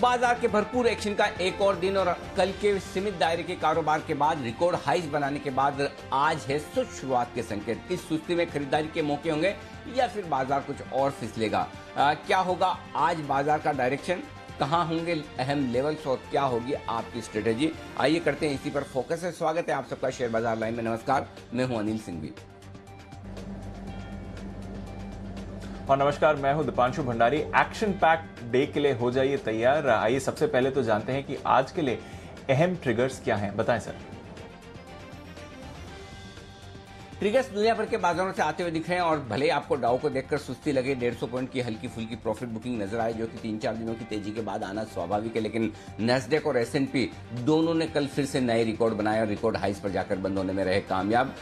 बाजार के भरपूर एक्शन का एक और दिन और कल के सीमित दायरे के कारोबार के बाद रिकॉर्ड हाइज बनाने के बाद आज है सुस्त शुरुआत के संकेत। इस सुस्ती में खरीदारी के मौके होंगे या फिर बाजार कुछ और फिसलेगा? क्या होगा आज बाजार का डायरेक्शन, कहां होंगे अहम लेवल्स और क्या होगी आपकी स्ट्रेटेजी? आइए करते हैं इसी पर फोकस है। स्वागत है आप सबका शेयर बाजार लाइव में। नमस्कार, मैं हूं अनिल सिंघवी और नमस्कार, मैं हूं Deepanshu Bhandari. Action packed day के लिए हो जाइए तैयार। आइए सबसे पहले तो जानते हैं कि आज के लिए अहम ट्रिगर्स क्या हैं, बताएं सर। ट्रिगर्स दुनिया भर के बाजारों से आते हुए दिख रहे हैं और भले आपको डाउ को देखकर सुस्ती लगे, 150 पॉइंट की हल्की फुल्की प्रॉफिट बुकिंग नजर आए जो कि 3-4 दिनों की तेजी के बाद आना स्वाभाविक है, लेकिन नैस्डैक और S&P दोनों ने कल फिर से नए रिकॉर्ड बनाए और रिकॉर्ड हाइस पर जाकर बंद होने में रहे कामयाब।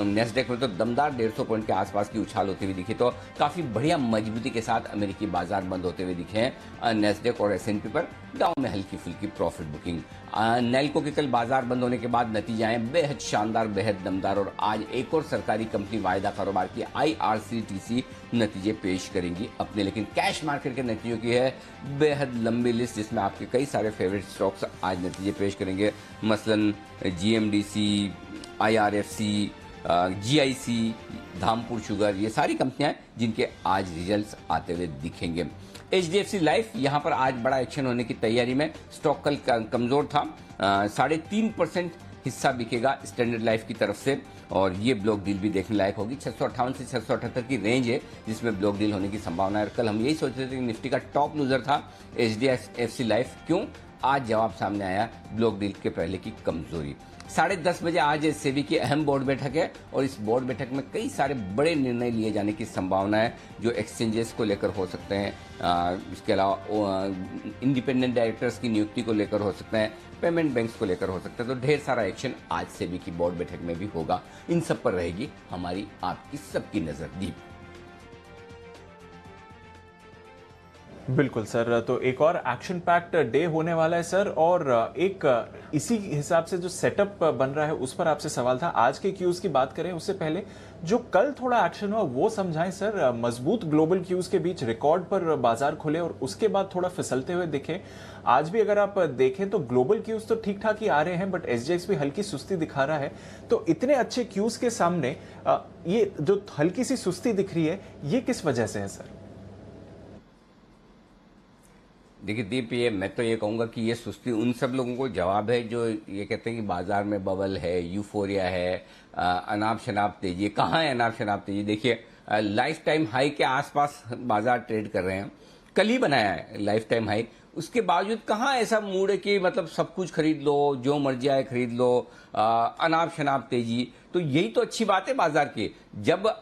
नैस्डैक में तो दमदार 150 पॉइंट के आसपास की उछाल होती हुई दिखी, तो काफी बढ़िया मजबूती के साथ अमेरिकी बाजार बंद होते हुए दिखे हैं। नैस्डैक और S&P पर डाउ में हल्की फुल्की प्रॉफिट बुकिंग। नेल्को के कल बाजार बंद होने के बाद नतीजे बेहद शानदार, बेहद दमदार और आज एक और सरकारी कंपनी वायदा कारोबार की IRCTC नतीजे पेश करेंगी अपने, लेकिन कैश मार्केट के नतीजों की है बेहद लंबी लिस्ट जिसमें आपके कई सारे फेवरेट स्टॉक्स आज नतीजे पेश करेंगे। मसलन GMDC, IRFC, GIC, Dhampur sugar, ये सारी कंपनियां जिनके आज रिजल्ट्स आते हुए दिखेंगे। HDFC लाइफ यहां पर आज बड़ा एक्शन होने की तैयारी में। स्टॉक कल कमजोर था, 3.5% हिस्सा बिकेगा स्टैंडर्ड लाइफ की तरफ से और ये ब्लॉक डील भी देखने लायक होगी। 658 से 678 की रेंज है जिसमें ब्लॉक डील होने की संभावना है। कल हम यही सोच रहे थे कि निफ्टी का टॉप लूजर था HDFC लाइफ, क्यों? आज जवाब सामने आया, ब्लॉक डील के पहले की कमजोरी। 10:30 बजे आज सेबी की अहम बोर्ड बैठक है और इस बोर्ड बैठक में कई सारे बड़े निर्णय लिए जाने की संभावना है जो एक्सचेंजेस को लेकर हो सकते हैं, इसके अलावा इंडिपेंडेंट डायरेक्टर्स की नियुक्ति को लेकर हो सकते हैं, पेमेंट बैंक्स को लेकर हो सकता है। तो ढेर सारा एक्शन आज सेबी की बोर्ड बैठक में भी होगा। इन सब पर रहेगी हमारी आपकी सबकी नजर। दीप बिल्कुल सर, तो एक और एक्शन पैक्ड डे होने वाला है सर, और एक इसी हिसाब से जो सेटअप बन रहा है उस पर आपसे सवाल था। आज के क्यूज की बात करें उससे पहले जो कल थोड़ा एक्शन हुआ वो समझाएं सर। मजबूत ग्लोबल क्यूज के बीच रिकॉर्ड पर बाजार खुले और उसके बाद थोड़ा फिसलते हुए दिखे। आज भी अगर आप देखें तो ग्लोबल क्यूज तो ठीक ठाक ही आ रहे हैं, बट SGX भी हल्की सुस्ती दिखा रहा है। तो इतने अच्छे क्यूज के सामने ये जो हल्की सी सुस्ती दिख रही है, ये किस वजह से है सर? देखिए दीप, ये मैं तो ये कहूँगा कि ये सुस्ती उन सब लोगों को जवाब है जो ये कहते हैं कि बाजार में बबल है, यूफोरिया है, अनाप शनाप तेजी। कहाँ है अनाप शनाप तेजी? देखिए लाइफ टाइम हाई के आसपास बाजार ट्रेड कर रहे हैं। कल ही बनाया है लाइफ टाइम हाई, उसके बावजूद कहाँ ऐसा मूड है कि मतलब सब कुछ खरीद लो, जो मर्जी आए खरीद लो, अनाप शनाप तेजी। तो यही तो अच्छी बात है बाजार की। जब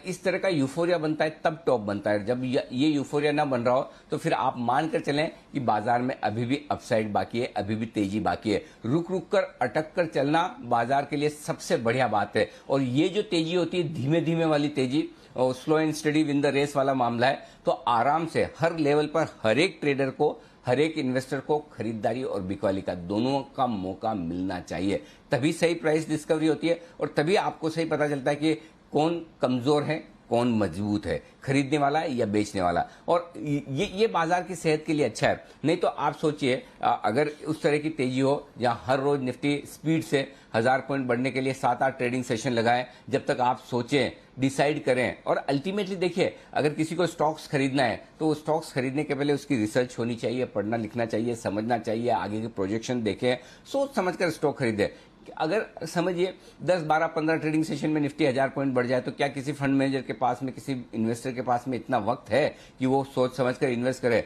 इस तरह का यूफोरिया बनता है तब टॉप बनता है। जब ये यूफोरिया ना बन रहा हो तो फिर आप मान कर चलें कि बाजार में अभी भी अपसाइड बाकी है, अभी भी तेजी बाकी है। रुक रुक कर, अटक कर चलना बाजार के लिए सबसे बढ़िया बात है। और ये जो तेजी होती है धीमे धीमे वाली तेजी, और slow and steady win the race वाला मामला है, तो आराम से हर लेवल पर हर एक ट्रेडर को, हर एक इन्वेस्टर को खरीदारी और बिकवाली का दोनों का मौका मिलना चाहिए। तभी सही प्राइस डिस्कवरी होती है और तभी आपको सही पता चलता है कि कौन कमजोर है, कौन मजबूत है, खरीदने वाला है या बेचने वाला। और ये बाजार की सेहत के लिए अच्छा है। नहीं तो आप सोचिए अगर उस तरह की तेजी हो जहां हर रोज निफ्टी स्पीड से 1000 पॉइंट बढ़ने के लिए 7-8 ट्रेडिंग सेशन लगाएं, जब तक आप सोचें, डिसाइड करें। और अल्टीमेटली देखिए, अगर किसी को स्टॉक्स खरीदना है तो स्टॉक्स खरीदने के पहले उसकी रिसर्च होनी चाहिए, पढ़ना लिखना चाहिए, समझना चाहिए, आगे के प्रोजेक्शन देखें, सोच समझकर स्टॉक खरीदें। अगर समझिए 10, 12, 15 ट्रेडिंग सेशन में निफ्टी 1000 पॉइंट बढ़ जाए तो क्या किसी फंड मैनेजर के पास में, किसी इन्वेस्टर के पास में इतना वक्त है कि वो सोच समझकर इन्वेस्ट करे?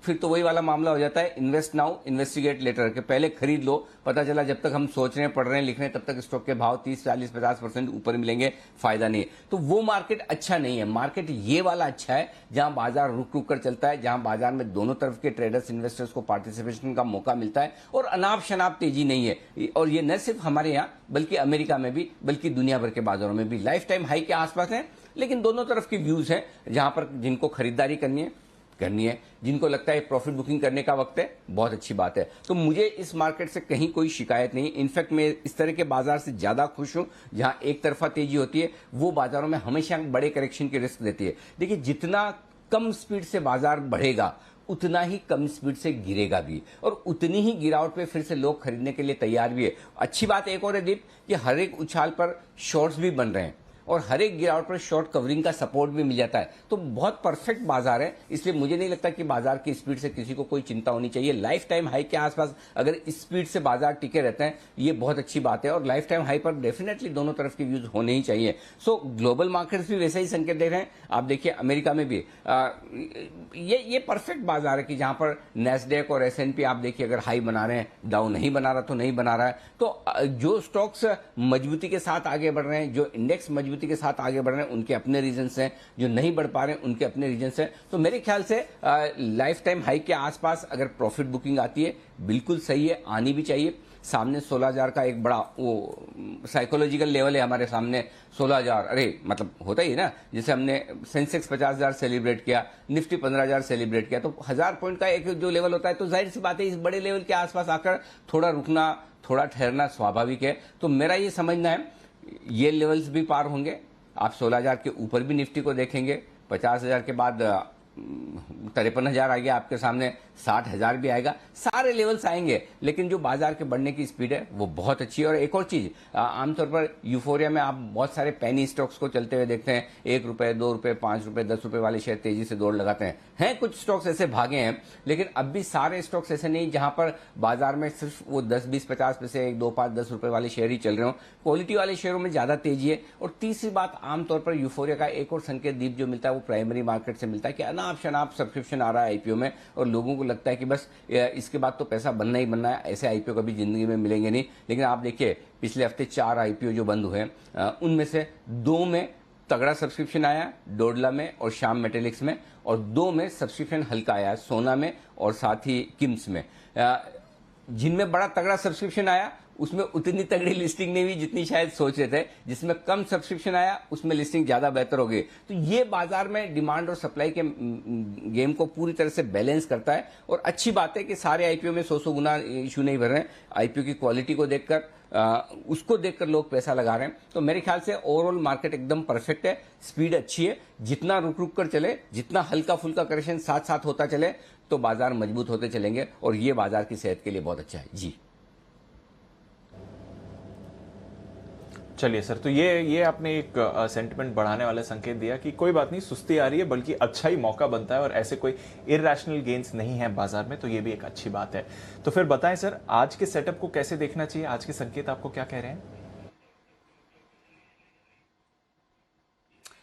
फिर तो वही वाला मामला हो जाता है, इन्वेस्ट नाउ इन्वेस्टिगेट लेटर, के पहले खरीद लो। पता चला जब तक हम सोच रहे हैं, पढ़ रहे हैं, लिख रहे हैं, तब तक स्टॉक के भाव 30, 40, 50% ऊपर मिलेंगे, फायदा नहीं है। तो वो मार्केट अच्छा नहीं है। मार्केट ये वाला अच्छा है जहां बाजार रुक रुक कर चलता है, जहां बाजार में दोनों तरफ के ट्रेडर्स, इन्वेस्टर्स को पार्टिसिपेशन का मौका मिलता है और अनाप शनाप तेजी नहीं है। और ये न सिर्फ हमारे यहाँ बल्कि अमेरिका में भी, बल्कि दुनिया भर के बाजारों में भी लाइफ टाइम हाई के आसपास है। लेकिन दोनों तरफ की व्यूज है, जहां पर जिनको खरीदारी करनी है, जिनको लगता है प्रॉफिट बुकिंग करने का वक्त है, बहुत अच्छी बात है। तो मुझे इस मार्केट से कहीं कोई शिकायत नहीं। इनफैक्ट मैं इस तरह के बाजार से ज्यादा खुश हूं जहां एक तरफा तेजी होती है। वो बाजारों में हमेशा बड़े करेक्शन की रिस्क देती है। देखिए, जितना कम स्पीड से बाजार बढ़ेगा उतना ही कम स्पीड से गिरेगा भी और उतनी ही गिरावट पे फिर से लोग खरीदने के लिए तैयार भी है। अच्छी बात एक और है दीप कि हर एक उछाल पर शॉर्ट्स भी बन रहे हैं और हर एक गिरावट पर शॉर्ट कवरिंग का सपोर्ट भी मिल जाता है, तो बहुत परफेक्ट बाजार है। इसलिए मुझे नहीं लगता कि बाजार की स्पीड से किसी को कोई चिंता होनी चाहिए। लाइफ टाइम हाई के आसपास अगर स्पीड से बाजार टिके रहते हैं, ये बहुत अच्छी बात है और लाइफ टाइम हाई पर डेफिनेटली दोनों तरफ के व्यूज होने ही चाहिए। सो ग्लोबल मार्केट्स भी वैसे ही संकेत दे रहे हैं। आप देखिए अमेरिका में भी ये परफेक्ट बाजार है कि जहां पर नेस्डेक और S&P आप देखिए अगर हाई बना रहे हैं, डाउन नहीं बना रहा तो नहीं बना रहा है। तो जो स्टॉक्स मजबूती के साथ आगे बढ़ रहे हैं, जो इंडेक्स मजबूती के साथ आगे बढ़ रहे हैं, उनके अपने रीजंस हैं, जो नहीं बढ़ पा रहे हैं उनके अपने रीजंस हैं। तो मेरे ख्याल से लाइफ टाइम हाई के आसपास अगर प्रॉफिट बुकिंग आती है, बिल्कुल सही है, आनी भी चाहिए। सामने 16,000 का एक बड़ा वो साइकोलॉजिकल लेवल है हमारे सामने 16,000। अरे मतलब होता ही है ना, जैसे हमने सेंसेक्स 50,000 सेलिब्रेट किया, निफ्टी 15,000 सेलिब्रेट किया, तो 1000 पॉइंट का एक जो लेवल होता है, तो जाहिर सी बात है इस बड़े लेवल के आसपास आकर थोड़ा रुकना, थोड़ा ठहरना स्वाभाविक है। तो मेरा ये समझना है ये लेवल्स भी पार होंगे। आप 16,000 के ऊपर भी निफ्टी को देखेंगे, 50,000 के बाद 53,000 आ गया आपके सामने, 60,000 भी आएगा, सारे लेवल्स आएंगे। लेकिन जो बाजार के बढ़ने की स्पीड है वो बहुत अच्छी है। और एक और चीज, आमतौर पर यूफोरिया में आप बहुत सारे पेनी स्टॉक्स को चलते हुए देखते हैं, 1 रुपए, 2 रुपए, 5 रुपए, 10 रुपए वाले शेयर तेजी से दौड़ लगाते हैं कुछ स्टॉक्स ऐसे भागे हैं, लेकिन अब भी सारे स्टॉक्स ऐसे नहीं जहां पर बाजार में सिर्फ वो 10, 20, 50 में से 1, 2, 5, 10 रुपए वाले शेयर ही चल रहे हो। क्वालिटी वाले शेयरों में ज्यादा तेजी है। और तीसरी बात, आमतौर पर यूफोरिया का एक और संकेत दीप जो मिलता है वो प्राइमरी मार्केट से मिलता है कि अनाप शनाप सब्सक्रिप्शन आ रहा है आईपीओ में और लोगों को लगता है कि बस इसके बाद तो पैसा बनना ही बनना है, ऐसे आईपीओ कभी जिंदगी में मिलेंगे नहीं। लेकिन आप देखिए पिछले हफ्ते 4 आईपीओ जो बंद हुए, उनमें से 2 में तगड़ा सब्सक्रिप्शन आया, डोडला में और श्याम मेटेलिक्स में, और 2 में सब्सक्रिप्शन हल्का आया, सोना में और साथ ही किम्स में। जिनमें बड़ा तगड़ा सब्सक्रिप्शन आया उसमें उतनी तगड़ी लिस्टिंग नहीं हुई जितनी शायद सोच रहे थे, जिसमें कम सब्सक्रिप्शन आया उसमें लिस्टिंग ज्यादा बेहतर हो गई। तो ये बाजार में डिमांड और सप्लाई के गेम को पूरी तरह से बैलेंस करता है। और अच्छी बात है कि सारे आईपीओ में 100 गुना इशू नहीं भर रहे हैं। आईपीओ की क्वालिटी को देखकर उसको देखकर लोग पैसा लगा रहे हैं। तो मेरे ख्याल से ओवरऑल मार्केट एकदम परफेक्ट है, स्पीड अच्छी है। जितना रुक रुक कर चले, जितना हल्का फुल्का करेक्शन साथ साथ होता चले, तो बाजार मजबूत होते चलेंगे और ये बाजार की सेहत के लिए बहुत अच्छा है। जी चलिए सर, तो ये आपने एक सेंटिमेंट बढ़ाने वाला संकेत दिया कि कोई बात नहीं, सुस्ती आ रही है, बल्कि अच्छा ही मौका बनता है और ऐसे कोई इरैशनल गेन्स नहीं है बाजार में, तो ये भी एक अच्छी बात है। तो फिर बताएं सर, आज के सेटअप को कैसे देखना चाहिए? आज के संकेत आपको क्या कह रहे हैं?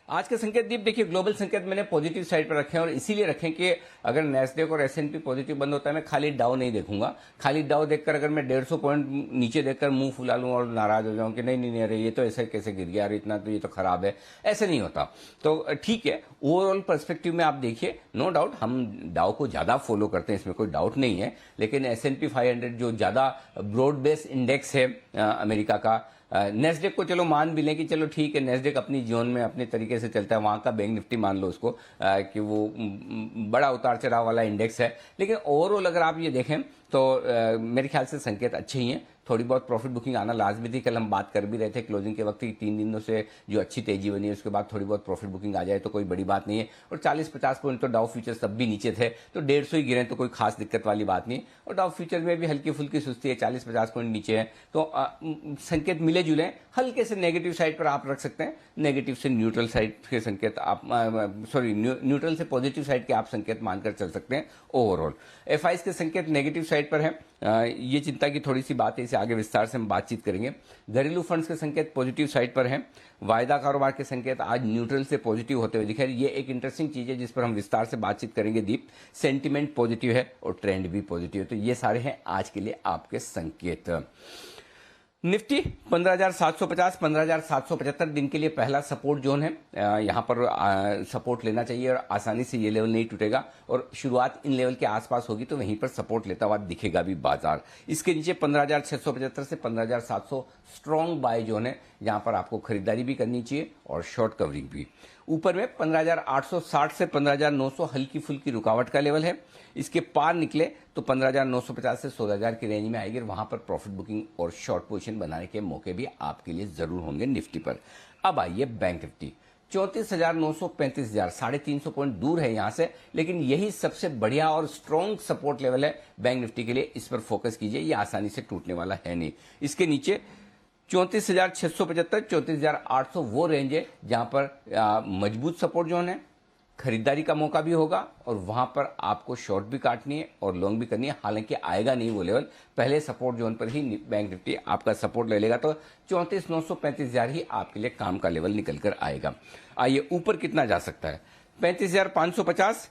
आज के संकेत दीप देखिए, ग्लोबल संकेत मैंने पॉजिटिव साइड पर रखे हैं और इसीलिए रखें कि अगर नेस्डेक और S&P पॉजिटिव बंद होता है, मैं खाली डाउ नहीं देखूंगा। खाली डाउ देखकर अगर मैं 150 पॉइंट नीचे देखकर मुंह फुला लूं और नाराज हो जाऊं कि नहीं नहीं नहीं, अरे ये तो ऐसे कैसे गिर गया, अरे इतना तो ये तो खराब है, ऐसे नहीं होता। तो ठीक है, ओवरऑल पर्सपेक्टिव में आप देखिए, नो डाउट हम डाउ को ज्यादा फॉलो करते हैं, इसमें कोई डाउट नहीं है। लेकिन S&P 500 जो ज्यादा ब्रॉड बेस इंडेक्स है अमेरिका का, नेस्डेक को चलो मान भी लें कि चलो ठीक है, नेस्डेक अपनी जोन में अपने तरीके से चलता है, वहां का बैंक निफ्टी मान लो उसको कि वो बड़ा उतार चढ़ाव वाला इंडेक्स है। लेकिन ओवरऑल अगर आप ये देखें तो मेरे ख्याल से संकेत अच्छे ही हैं। थोड़ी बहुत प्रॉफिट बुकिंग आना लाजमी थी। कल हम बात कर भी रहे थे क्लोजिंग के वक्त की 3 दिनों से जो अच्छी तेजी बनी है उसके बाद थोड़ी बहुत प्रॉफिट बुकिंग आ जाए तो कोई बड़ी बात नहीं है। और 40-50 पॉइंट तो डाउ फ्यूचर्स तब भी नीचे थे, तो 150 ही गिरे तो कोई खास दिक्कत वाली बात नहीं। और डाउ फ्यूचर में भी हल्की फुल्की सुस्ती है, 40-50 पॉइंट नीचे है। तो संकेत मिले जुले, हल्के से नेगेटिव साइड पर आप रख सकते हैं, नेगेटिव से न्यूट्रल साइड के संकेत आप न्यूट्रल से पॉजिटिव साइड के आप संकेत मानकर चल सकते हैं। ओवरऑल FIs के संकेत नेगेटिव साइड पर है, ये चिंता की थोड़ी सी बात है, इसे आगे विस्तार से हम बातचीत करेंगे। घरेलू फंड्स के संकेत पॉजिटिव साइड पर हैं। वायदा कारोबार के संकेत आज न्यूट्रल से पॉजिटिव होते हुए दिखे। ये एक इंटरेस्टिंग चीज है जिस पर हम विस्तार से बातचीत करेंगे दीप। सेंटिमेंट पॉजिटिव है और ट्रेंड भी पॉजिटिव है। तो ये सारे हैं आज के लिए आपके संकेत। निफ्टी 15,750, 15,775 दिन के लिए पहला सपोर्ट जोन है। यहां पर सपोर्ट लेना चाहिए और आसानी से ये लेवल नहीं टूटेगा और शुरुआत इन लेवल के आसपास होगी तो वहीं पर सपोर्ट लेता हुआ दिखेगा भी बाजार। इसके नीचे 15,675 से 15,700 स्ट्रॉन्ग बाय जोन है, जहां पर आपको खरीदारी भी करनी चाहिए और शॉर्ट कवरिंग भी। ऊपर में 15,860 से 15,900 हल्की फुल्की रुकावट का लेवल है। इसके पार निकले तो 15,950 से 16,000 की रेंज में आएगी और वहां पर प्रॉफिट बुकिंग और शॉर्ट पोजीशन बनाने के मौके भी आपके लिए जरूर होंगे निफ्टी पर। अब आइए बैंक निफ्टी। 34,900 35,000 350 पॉइंट दूर है यहां से, लेकिन यही सबसे बढ़िया और स्ट्रॉन्ग सपोर्ट लेवल है बैंक निफ्टी के लिए। इस पर फोकस कीजिए, ये आसानी से टूटने वाला है नहीं। इसके नीचे 34,675 34,800 वो रेंज है जहां पर मजबूत सपोर्ट जोन है, खरीदारी का मौका भी होगा और वहां पर आपको शॉर्ट भी काटनी है और लॉन्ग भी करनी है। हालांकि आएगा नहीं वो लेवल, पहले सपोर्ट जोन पर ही बैंक निफ्टी आपका सपोर्ट ले लेगा, तो 34,935,000 ही आपके लिए काम का लेवल निकल कर आएगा। आइए ऊपर कितना जा सकता है, 35,550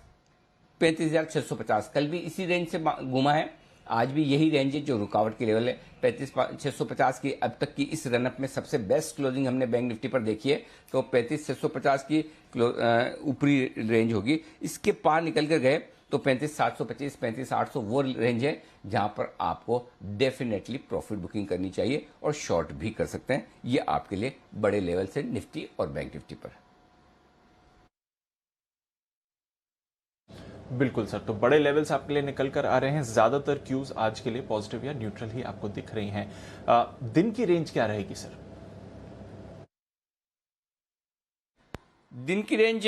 35,650 कल भी इसी रेंज से घुमा है, आज भी यही रेंज है जो रुकावट की लेवल है। 35,650 की अब तक की इस रनअप में सबसे बेस्ट क्लोजिंग हमने बैंक निफ्टी पर देखी है, तो 35,650 की ऊपरी रेंज होगी। इसके पार निकल कर गए तो 35,725 35,800 वो रेंज है जहां पर आपको डेफिनेटली प्रॉफिट बुकिंग करनी चाहिए और शॉर्ट भी कर सकते हैं। ये आपके लिए बड़े लेवल से निफ्टी और बैंक निफ्टी पर। बिल्कुल सर, तो बड़े लेवल्स आपके लिए निकल कर आ रहे हैं। ज्यादातर क्यूज आज के लिए पॉजिटिव या न्यूट्रल ही आपको दिख रही हैं। दिन की रेंज क्या रहेगी सर? दिन की रेंज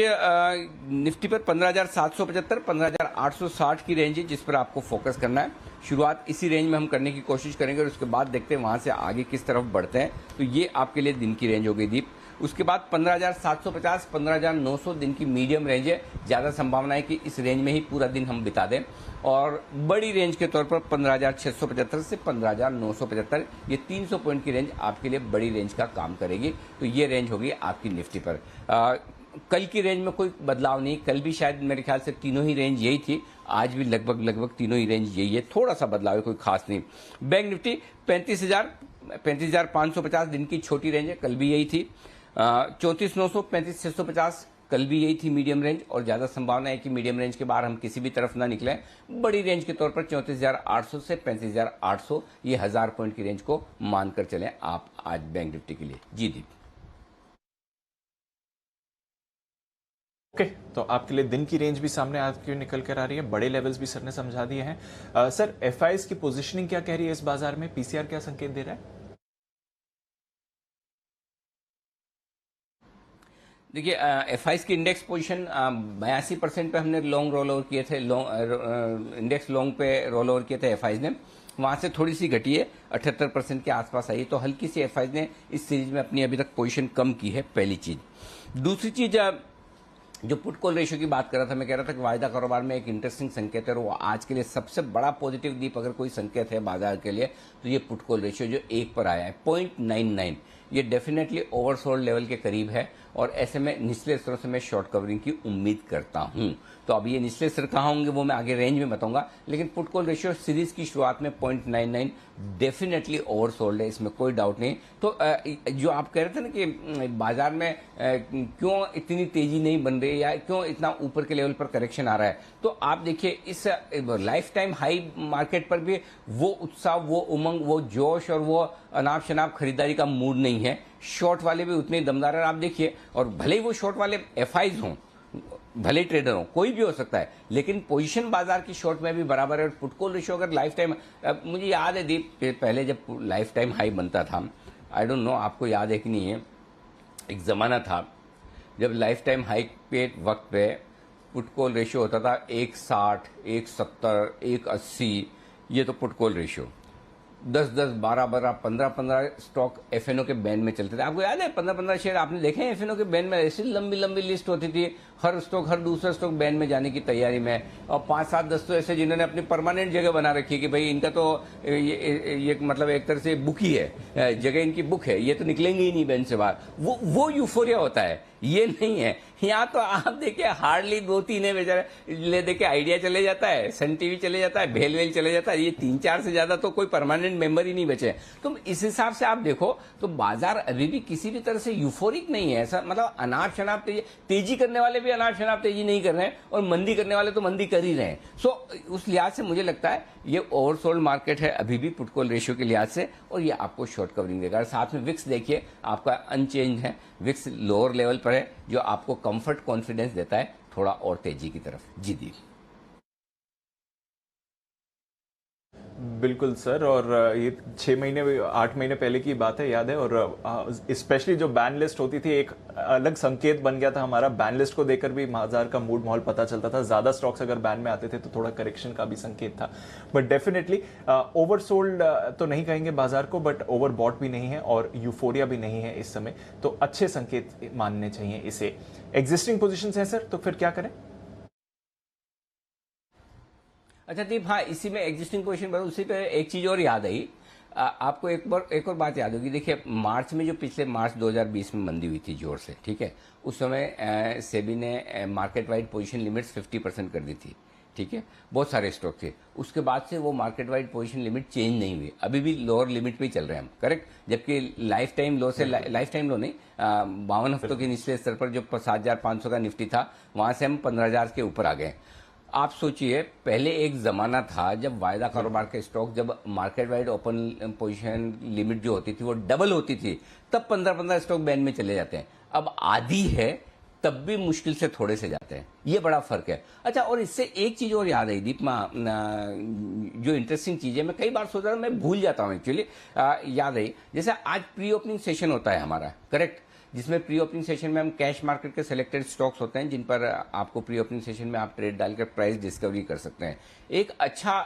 निफ्टी पर 15,775 15,860 की रेंज है जिस पर आपको फोकस करना है। शुरुआत इसी रेंज में हम करने की कोशिश करेंगे और उसके बाद देखते हैं वहां से आगे किस तरफ बढ़ते हैं। तो ये आपके लिए दिन की रेंज हो गई दीप। उसके बाद 15,750 15,900 दिन की मीडियम रेंज है। ज़्यादा संभावना है कि इस रेंज में ही पूरा दिन हम बिता दें। और बड़ी रेंज के तौर पर 15,675 से 15,975, ये 300 पॉइंट की रेंज आपके लिए बड़ी रेंज का काम करेगी। तो ये रेंज होगी आपकी निफ्टी पर। कल की रेंज में कोई बदलाव नहीं, कल भी शायद मेरे ख्याल से तीनों ही रेंज यही थी, आज भी लगभग तीनों ही रेंज यही है, थोड़ा सा बदलाव है, कोई खास नहीं। बैंक निफ्टी 35,550 दिन की छोटी रेंज है, कल भी यही थी। 34,900 35,650 कल भी यही थी मीडियम रेंज, और ज्यादा संभावना है कि मीडियम रेंज के बाहर हम किसी भी तरफ ना निकले। बड़ी रेंज के तौर पर 34,800 से 35,800 ये 1000 पॉइंट की रेंज को मानकर चलें आप आज बैंक निफ्टी के लिए। जी दीप। ओके, तो आपके लिए दिन की रेंज भी सामने आपके निकल कर आ रही है, बड़े लेवल्स भी सर ने समझा दिए हैं। सर एफआईज की पोजीशनिंग क्या कह रही है इस बाजार में? पीसीआर क्या संकेत दे रहा है? देखिए एफआईज की इंडेक्स पोजीशन 82% पे हमने लॉन्ग रोल ओवर किए थे, इंडेक्स लॉन्ग पे रोल ओवर किए थे एफआईज ने, वहां से थोड़ी सी घटी है, 78% के आसपास आई, तो हल्की सी एफआईज ने इस सीरीज में अपनी अभी तक पोजीशन कम की है, पहली चीज। दूसरी चीज जो पुट कॉल रेशियो की बात कर रहा था, मैं कह रहा था कि वायदा कारोबार में एक इंटरेस्टिंग संकेत है और वो आज के लिए सबसे बड़ा पॉजिटिव दीप अगर कोई संकेत है बाजार के लिए तो ये पुट कॉल रेशियो जो 1 पर आया है 0.99, ये डेफिनेटली ओवरसोल्ड लेवल के करीब है और ऐसे में निचले स्तरों से मैं शॉर्ट कवरिंग की उम्मीद करता हूं। तो अब ये निचले स्तर कहाँ होंगे वो मैं आगे रेंज में बताऊंगा, लेकिन पुट कॉल रेशियो सीरीज की शुरुआत में 0.99 डेफिनेटली ओवरसोल्ड है, इसमें कोई डाउट नहीं। तो जो आप कह रहे थे ना कि बाजार में क्यों इतनी तेजी नहीं बन रही या क्यों इतना ऊपर के लेवल पर करेक्शन आ रहा है, तो आप देखिए इस लाइफ टाइम हाई मार्केट पर भी वो उत्साह, वो उमंग, वो जोश और वो अनाप शनाप खरीदारी का मूड नहीं है। शॉर्ट वाले भी उतने दमदार हैं, आप देखिए, और भले ही वो शॉर्ट वाले एफआईज हों, भले ट्रेडर हो, कोई भी हो सकता है, लेकिन पोजीशन बाजार की शॉर्ट में भी बराबर है। और पुट कॉल रेशियो अगर लाइफ टाइम, मुझे याद है दीप पहले जब लाइफ टाइम हाई बनता था, आई डोंट नो आपको याद है कि नहीं है, एक जमाना था जब लाइफ टाइम हाई पे वक्त पे पुट कॉल रेशियो होता था 160 170 180, ये तो put call ratio 10-10 12-12 15-15 stock FNO के बैन में चलते थे। आपको याद है 15-15 शेयर आपने देखे हैं एफएनओ के बैन में? ऐसी लंबी लंबी लिस्ट होती थी, हर स्टॉक हर दूसरा स्टॉक बैन में जाने की तैयारी में, और 5-7-10 तो ऐसे जिन्होंने अपनी परमानेंट जगह बना रखी है कि भाई इनका तो ये मतलब एक तरह से बुक ही है, जगह इनकी बुक है, ये तो निकलेंगे ही नहीं बैन से बाहर। वो यूफोरिया होता है, ये नहीं है यहाँ। तो आप देखिए हार्डली 2-3 है बेचारे, ले देखे आइडिया चले जाता है, सन टीवी चले जाता है, भेल वेल चले जाता है, ये 3-4 से ज्यादा तो कोई परमानेंट मेंबर ही नहीं बचे। तो इस हिसाब से आप देखो तो बाजार अभी भी किसी भी तरह से यूफोरिक नहीं है, ऐसा मतलब अनाप शनाप तेजी करने वाले भी अनाप शनाप तेजी नहीं कर रहे हैं और मंदी करने वाले तो मंदी कर ही रहे हैं। सो उस लिहाज से मुझे लगता है ये ओवरसोल्ड मार्केट है अभी भी पुट कॉल रेशियो के लिहाज से, और ये आपको शॉर्ट कवरिंग देगा। साथ में विक्स देखिए आपका अनचेंज है, विक्स लोअर लेवल पर है, जो आपको कंफर्ट कॉन्फिडेंस देता है थोड़ा और तेजी की तरफ। जी दी। बिल्कुल सर। और ये 6 महीने 8 महीने पहले की बात है, याद है। और स्पेशली जो बैन लिस्ट होती थी, एक अलग संकेत बन गया था हमारा। बैन लिस्ट को देखकर भी बाजार का मूड माहौल पता चलता था। ज्यादा स्टॉक्स अगर बैन में आते थे तो थोड़ा करेक्शन का भी संकेत था। बट डेफिनेटली ओवरसोल्ड तो नहीं कहेंगे बाजार को, बट ओवर बॉट भी नहीं है और यूफोरिया भी नहीं है इस समय। तो अच्छे संकेत मानने चाहिए इसे। एग्जिस्टिंग पोजिशन है सर, तो फिर क्या करें? अच्छा दीप, हाँ इसी में एग्जिस्टिंग पोजीशन पर उसी पे एक चीज और याद आई। आपको एक और बात याद होगी। देखिए मार्च में, जो पिछले मार्च 2020 में मंदी हुई थी जोर से, ठीक है, उस समय सेबी ने मार्केट वाइड पोजीशन लिमिट्स 50% कर दी थी, ठीक है, बहुत सारे स्टॉक थे। उसके बाद से वो market wide position limit change नहीं हुई, अभी भी लोअर लिमिट पे ही चल रहे हैं हम, करेक्ट। जबकि लाइफ टाइम लो से लाइफ टाइम लो नहीं, 52 हफ्तों के निचले स्तर पर जो 7,500 का निफ्टी था, वहां से हम 15,000 के ऊपर आ गए। आप सोचिए, पहले एक जमाना था जब वायदा कारोबार के स्टॉक, जब market wide open position limit जो होती थी वो डबल होती थी, तब 15-15 स्टॉक बैन में चले जाते हैं। अब आधी है तब भी मुश्किल से थोड़े से जाते हैं, ये बड़ा फर्क है। अच्छा, और इससे एक चीज और याद आई दीप, जो इंटरेस्टिंग चीज है, मैं कई बार सोच रहा हूँ, मैं भूल जाता हूँ एक्चुअली, याद आई। जैसे आज प्री ओपनिंग सेशन होता है हमारा, करेक्ट, जिसमें प्री ओपनिंग सेशन में हम कैश मार्केट के सिलेक्टेड स्टॉक्स होते हैं जिन पर आपको प्री ओपनिंग सेशन में आप ट्रेड डालकर प्राइस डिस्कवरी कर सकते हैं। एक अच्छा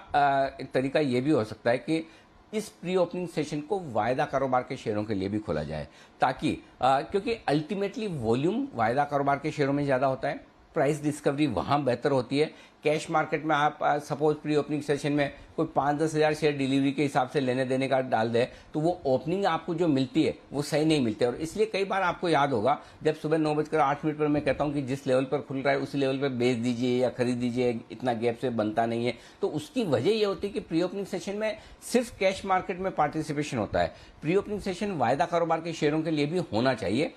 तरीका ये भी हो सकता है कि इस प्री ओपनिंग सेशन को वायदा कारोबार के शेयरों के लिए भी खोला जाए, ताकि क्योंकि अल्टीमेटली वॉल्यूम वायदा कारोबार के शेयरों में ज्यादा होता है, प्राइस डिस्कवरी वहां बेहतर होती है। कैश मार्केट में आप सपोज प्री ओपनिंग सेशन में कोई 5-10 हज़ार शेयर डिलीवरी के हिसाब से लेने देने का डाल दे, तो वो ओपनिंग आपको जो मिलती है वो सही नहीं मिलती है। और इसलिए कई बार आपको याद होगा, जब सुबह 9:08 पर मैं कहता हूं कि जिस लेवल पर खुल रहा है उसी लेवल पर बेच दीजिए या खरीद दीजिए, इतना गैप से बनता नहीं है। तो उसकी वजह ये होती है कि प्री ओपनिंग सेशन में सिर्फ कैश मार्केट में पार्टिसिपेशन होता है। प्री ओपनिंग सेशन वायदा कारोबार के शेयरों के लिए भी होना चाहिए।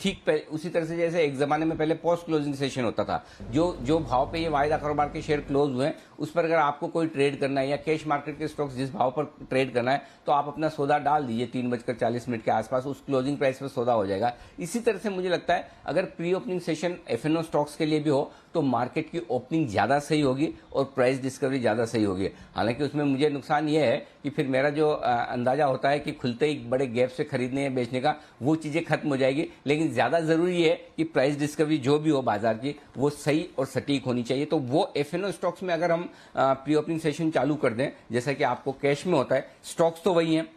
ठीक उसी तरह से जैसे एक जमाने में पहले पोस्ट क्लोजिंग सेशन होता था, जो भाव पे ये वायदा कारोबार के शेयर क्लोज हुए हैं उस पर अगर आपको कोई ट्रेड करना है, या कैश मार्केट के स्टॉक्स जिस भाव पर ट्रेड करना है, तो आप अपना सौदा डाल दीजिए 3:40 के आसपास, उस क्लोजिंग प्राइस पर सौदा हो जाएगा। इसी तरह से मुझे लगता है अगर pre opening session FNO stocks के लिए भी हो तो मार्केट की ओपनिंग ज्यादा सही होगी और प्राइस डिस्कवरी ज्यादा सही होगी। हालांकि उसमें मुझे नुकसान यह है कि फिर मेरा जो अंदाजा होता है कि खुलते ही बड़े गैप से खरीदने या बेचने का, वो चीजें खत्म हो जाएगी। लेकिन ज्यादा जरूरी है कि प्राइस डिस्कवरी जो भी हो बाजार की, वो सही और सटीक होनी चाहिए। तो वो एफएनओ स्टॉक्स में अगर हम प्री ओपनिंग सेशन चालू कर दें, जैसा कि आपको कैश में होता है, स्टॉक्स तो वही हैं,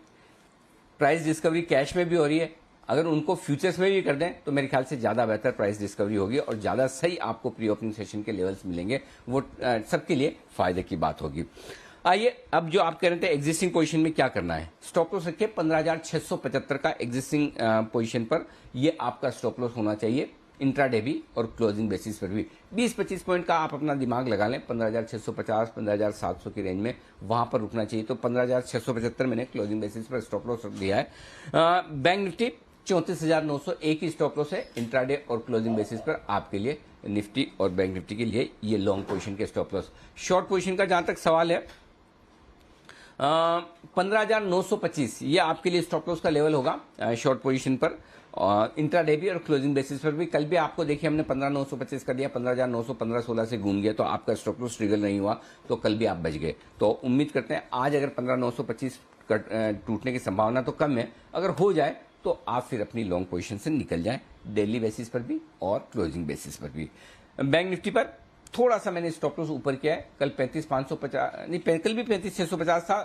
प्राइस डिस्कवरी कैश में भी हो रही है, अगर उनको फ्यूचर्स में भी कर दें तो मेरे ख्याल से ज्यादा बेहतर प्राइस डिस्कवरी होगी और ज्यादा सही आपको प्री ओपनिंग सेशन के लेवल्स मिलेंगे। वो सबके लिए फायदे की बात होगी। आइए, अब जो आप कह रहे थे एग्जिस्टिंग पोजीशन में क्या करना है, स्टॉप लॉस रखिए 15,675 का एग्जिस्टिंग पोजीशन पर, ये आपका स्टॉप लॉस होना चाहिए इंट्राडे भी और क्लोजिंग बेसिस पर भी। 20-25 पॉइंट का आप अपना दिमाग लगा लें, 15,650 15,700 की रेंज में वहां पर रुकना चाहिए। तो 15,675 मैंने क्लोजिंग बेसिस पर स्टॉप लॉस रख दिया है। बैंक निफ्टी 34,901 की स्टॉप लॉस है इंट्राडे और क्लोजिंग बेसिस पर आपके लिए, निफ्टी और बैंक निफ्टी के लिए ये लॉन्ग पोजीशन के स्टॉप लॉस। शॉर्ट पोजीशन का जहां तक सवाल है, 15,925 ये आपके लिए स्टॉप लॉस का लेवल होगा शॉर्ट पोजीशन पर, इंट्राडे भी और क्लोजिंग बेसिस पर भी। कल भी आपको देखिए हमने 15,925 कर दिया, 15,900 15-16 से घूम गया, तो आपका स्टॉप लॉस ट्रिगर नहीं हुआ, तो कल भी आप बच गए। तो उम्मीद करते हैं आज अगर 15,925 टूटने की संभावना तो कम है, अगर हो जाए तो आप फिर अपनी लॉन्ग पोजीशन से निकल जाएं, डेली बेसिस पर भी और क्लोजिंग बेसिस पर भी। बैंक निफ्टी पर थोड़ा सा मैंने स्टॉप लॉस ऊपर किया है, कल 35,550 नहीं, कल भी 35,650 था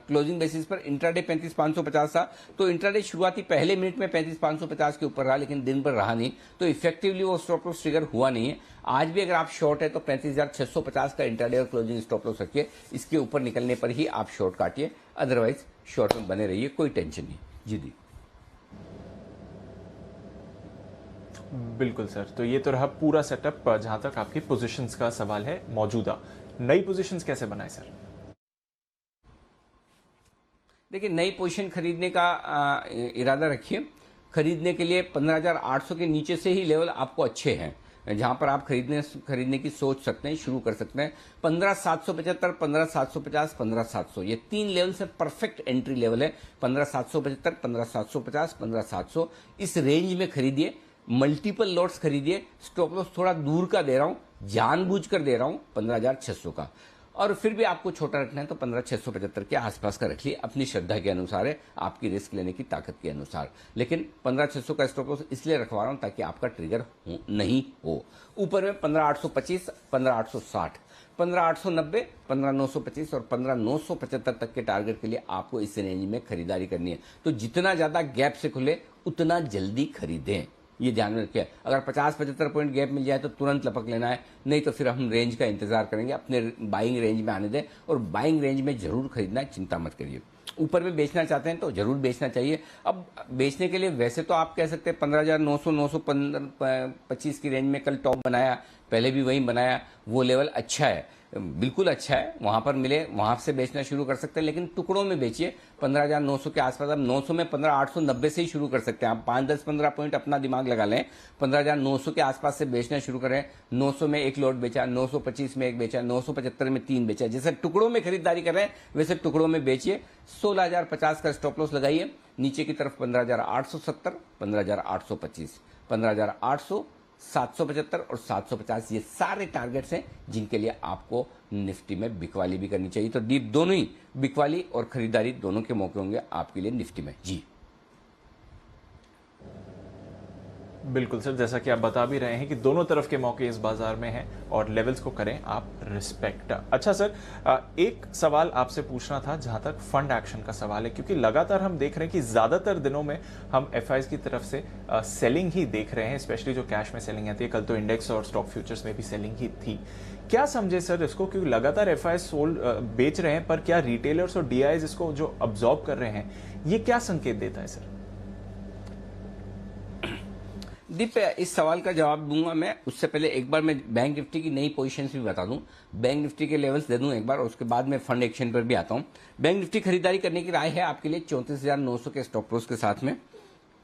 क्लोजिंग बेसिस पर, इंट्राडे 35,550 था। तो इंट्राडे शुरुआती पहले मिनट में 35,550 के ऊपर रहा, लेकिन दिन भर रहा नहीं, तो इफेक्टिवली वो स्टॉप लॉस ट्रिगर हुआ नहीं है। आज भी अगर आप शॉर्ट है तो 35,650 का इंट्राडे और क्लोजिंग स्टॉप लॉस रखिए, इसके ऊपर निकलने पर ही आप शॉर्ट काटिए, अदरवाइज शॉर्ट में बने रहिए, कोई टेंशन नहीं। जी दी, बिल्कुल सर। तो ये तो रहा पूरा सेटअप जहां तक आपकी पोजीशंस का सवाल है। मौजूदा नई पोजीशंस कैसे बनाए सर? देखिए, नई पोजीशन खरीदने का इरादा रखिए। खरीदने के लिए 15,800 के नीचे से ही लेवल आपको अच्छे हैं, जहां पर आप खरीदने की सोच सकते हैं, शुरू कर सकते हैं। 15,775, 15,750, 15,700 ये 3 लेवल से परफेक्ट एंट्री लेवल है। 15,775, 15,750, 15,700 इस रेंज में खरीदिए, मल्टीपल लॉट्स खरीदिए। स्टॉप लॉस थोड़ा दूर का दे रहा हूं, जानबूझकर दे रहा हूं 15,600 का। और फिर भी आपको छोटा रखना है तो 15,675 के आसपास का रखिए, अपनी श्रद्धा के अनुसार है, आपकी रिस्क लेने की ताकत के अनुसार। लेकिन 15,600 का स्टॉप लॉस इसलिए रखवा रहा हूं ताकि आपका ट्रिगर नहीं हो। ऊपर में 15,825, 15,860, 15,890, 15,925 और 15,975 तक के टारगेट के लिए आपको इस रेंज में खरीदारी करनी है। तो जितना ज्यादा गैप से खुले उतना जल्दी खरीदें, ये ध्यान में रखिए। अगर 50-75 पॉइंट गैप मिल जाए तो तुरंत लपक लेना है, नहीं तो फिर हम रेंज का इंतजार करेंगे। अपने बाइंग रेंज में आने दें और बाइंग रेंज में जरूर खरीदना है, चिंता मत करिए। ऊपर में बेचना चाहते हैं तो जरूर बेचना चाहिए। अब बेचने के लिए वैसे तो आप कह सकते हैं 15,900, 925 की रेंज में कल टॉप बनाया, पहले भी वही बनाया, वो लेवल अच्छा है, बिल्कुल अच्छा है, वहां पर मिले वहां से बेचना शुरू कर सकते हैं। लेकिन टुकड़ों में बेचिए 15,900 के आसपास। अब 900 में 15,890 से ही शुरू कर सकते हैं आप। 5-10-15 पॉइंट अपना दिमाग लगा लें, 15,900 के आसपास से बेचना शुरू करें। 900 में एक लॉट बेचा, 925 में एक बेचा, 975 में 3 बेचा। जैसे टुकड़ों में खरीदारी कर रहे हैं वैसे टुकड़ों में बेचिए। 16,050 का स्टॉप लॉस लगाइए। नीचे की तरफ 15,870, 15,825, 15,800, 775 और 750, ये सारे टारगेट्स हैं जिनके लिए आपको निफ्टी में बिकवाली भी करनी चाहिए। तो दीप दोनों ही बिकवाली और खरीदारी दोनों के मौके होंगे आपके लिए निफ्टी में। जी बिल्कुल सर, जैसा कि आप बता भी रहे हैं कि दोनों तरफ के मौके इस बाजार में हैं और लेवल्स को करें आप रिस्पेक्ट। अच्छा सर, एक सवाल आपसे पूछना था जहां तक फंड एक्शन का सवाल है, क्योंकि लगातार हम देख रहे हैं कि ज्यादातर दिनों में हम एफआईज की तरफ से सेलिंग ही देख रहे हैं, स्पेशली जो कैश में सेलिंग आती है। कल तो इंडेक्स और स्टॉक फ्यूचर्स में भी सेलिंग ही थी। क्या समझे सर इसको, क्योंकि लगातार एफआई सोल्ड बेच रहे हैं, पर क्या रिटेलर्स और डीआईज इसको जो अब्जॉर्ब कर रहे हैं, ये क्या संकेत देता है सर? दीप, इस सवाल का जवाब दूंगा मैं, उससे पहले एक बार मैं बैंक निफ्टी की नई पोजीशंस भी बता दूं, बैंक निफ्टी के लेवल्स दे दूं एक बार, और उसके बाद मैं फंड एक्शन पर भी आता हूं। बैंक निफ्टी खरीदारी करने की राय है आपके लिए 34,900 के स्टॉप लॉस के साथ में।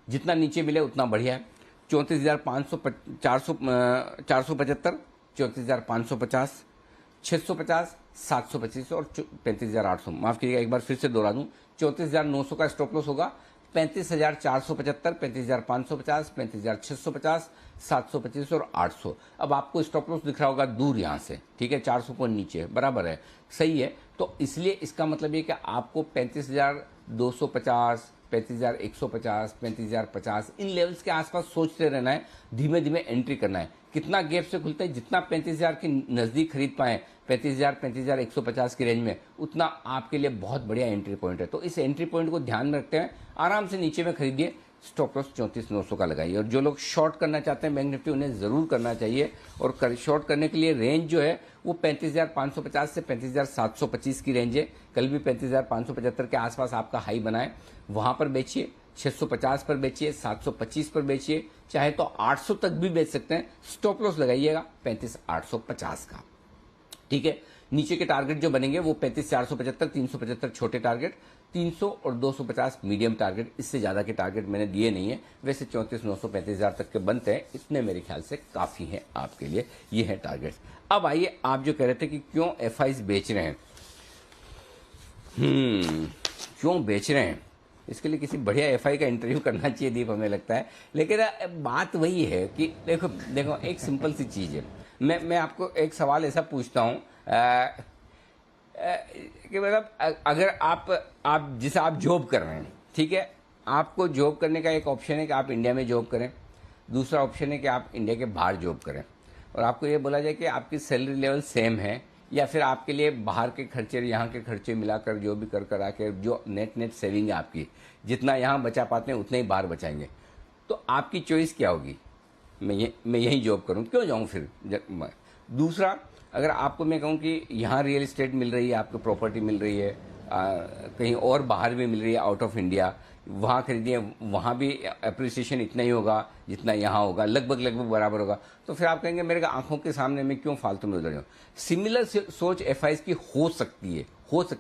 जितना नीचे मिले उतना बढ़िया है। 34,500, 475, 34,550, 650, 725 और 35,800। माफ कीजिएगा, एक बार फिर से दोहरा दूं, 34,900 का स्टॉप लॉस होगा। 35,475, 35,550, 35,650, 725 और 800। अब आपको स्टॉप लॉस दिख रहा होगा दूर यहां से, ठीक है, 400 पॉइंट नीचे, बराबर है, सही है। तो इसलिए इसका मतलब ये कि आपको 35,250, 35,150, 35,050 इन लेवल्स के आसपास सोचते रहना है, धीमे धीमे एंट्री करना है। कितना गैप से खुलता है, जितना 35,000 के नजदीक खरीद पाए, 35,000, 35,150 की रेंज में, उतना आपके लिए बहुत बढ़िया एंट्री पॉइंट है। तो इस एंट्री पॉइंट को ध्यान में रखते हैं आराम से नीचे में खरीदिए। स्टॉप लॉस 34,900 का लगाइए। और जो लोग शॉर्ट करना चाहते हैं बैंक निफ्टी, उन्हें जरूर करना चाहिए। और शॉर्ट करने के लिए रेंज जो है वो 35,550 से 35,725 की रेंज है। कल भी 35,575 के आसपास आपका हाई बनाए, वहां पर बेचिए। 650 पर बेचिए, 725 पर बेचिए, चाहे तो 800 तक भी बेच सकते हैं। स्टॉप लॉस लगाइएगा 35,850 का, ठीक है। नीचे के टारगेट जो बनेंगे वो 35,475, 375 छोटे टारगेट, 300 और 250 मीडियम टारगेट। इससे ज्यादा के टारगेट मैंने दिए नहीं है। वैसे 34,900, 35,000 तक के बनते हैं, इतने मेरे ख्याल से काफी हैं आपके लिए। ये है टारगेट। अब आइए, आप जो कह रहे थे कि क्यों एफआईज बेच रहे हैं, क्यों बेच रहे हैं, इसके लिए किसी बढ़िया एफआई का इंटरव्यू करना चाहिए दीप, हमें लगता है। लेकिन बात वही है कि देखो एक सिंपल सी चीज है। मैं आपको एक सवाल ऐसा पूछता हूं कि मतलब अगर आप जिसे आप जॉब कर रहे हैं, ठीक है, आपको जॉब करने का एक ऑप्शन है कि आप इंडिया में जॉब करें, दूसरा ऑप्शन है कि आप इंडिया के बाहर जॉब करें, और आपको ये बोला जाए कि आपकी सैलरी लेवल सेम है, या फिर आपके लिए बाहर के खर्चे यहाँ के खर्चे मिलाकर जो भी कर करा के जो नेट सेविंग है आपकी, जितना यहाँ बचा पाते हैं उतना ही बाहर बचाएंगे, तो आपकी चॉइस क्या होगी? मैं यही जॉब करूँ, क्यों जाऊँ फिर? दूसरा, अगर आपको मैं कहूँ कि यहाँ रियल एस्टेट मिल रही है, आपको प्रॉपर्टी मिल रही है, कहीं और बाहर भी मिल रही है आउट ऑफ इंडिया, वहाँ खरीदिए, वहाँ भी अप्रिसिएशन इतना ही होगा जितना यहाँ होगा, लगभग बराबर होगा, तो फिर आप कहेंगे मेरे आंखों के सामने मैं क्यों फालतू में उधर जाऊँ। सिमिलर सोच एफआईज की हो सकती है,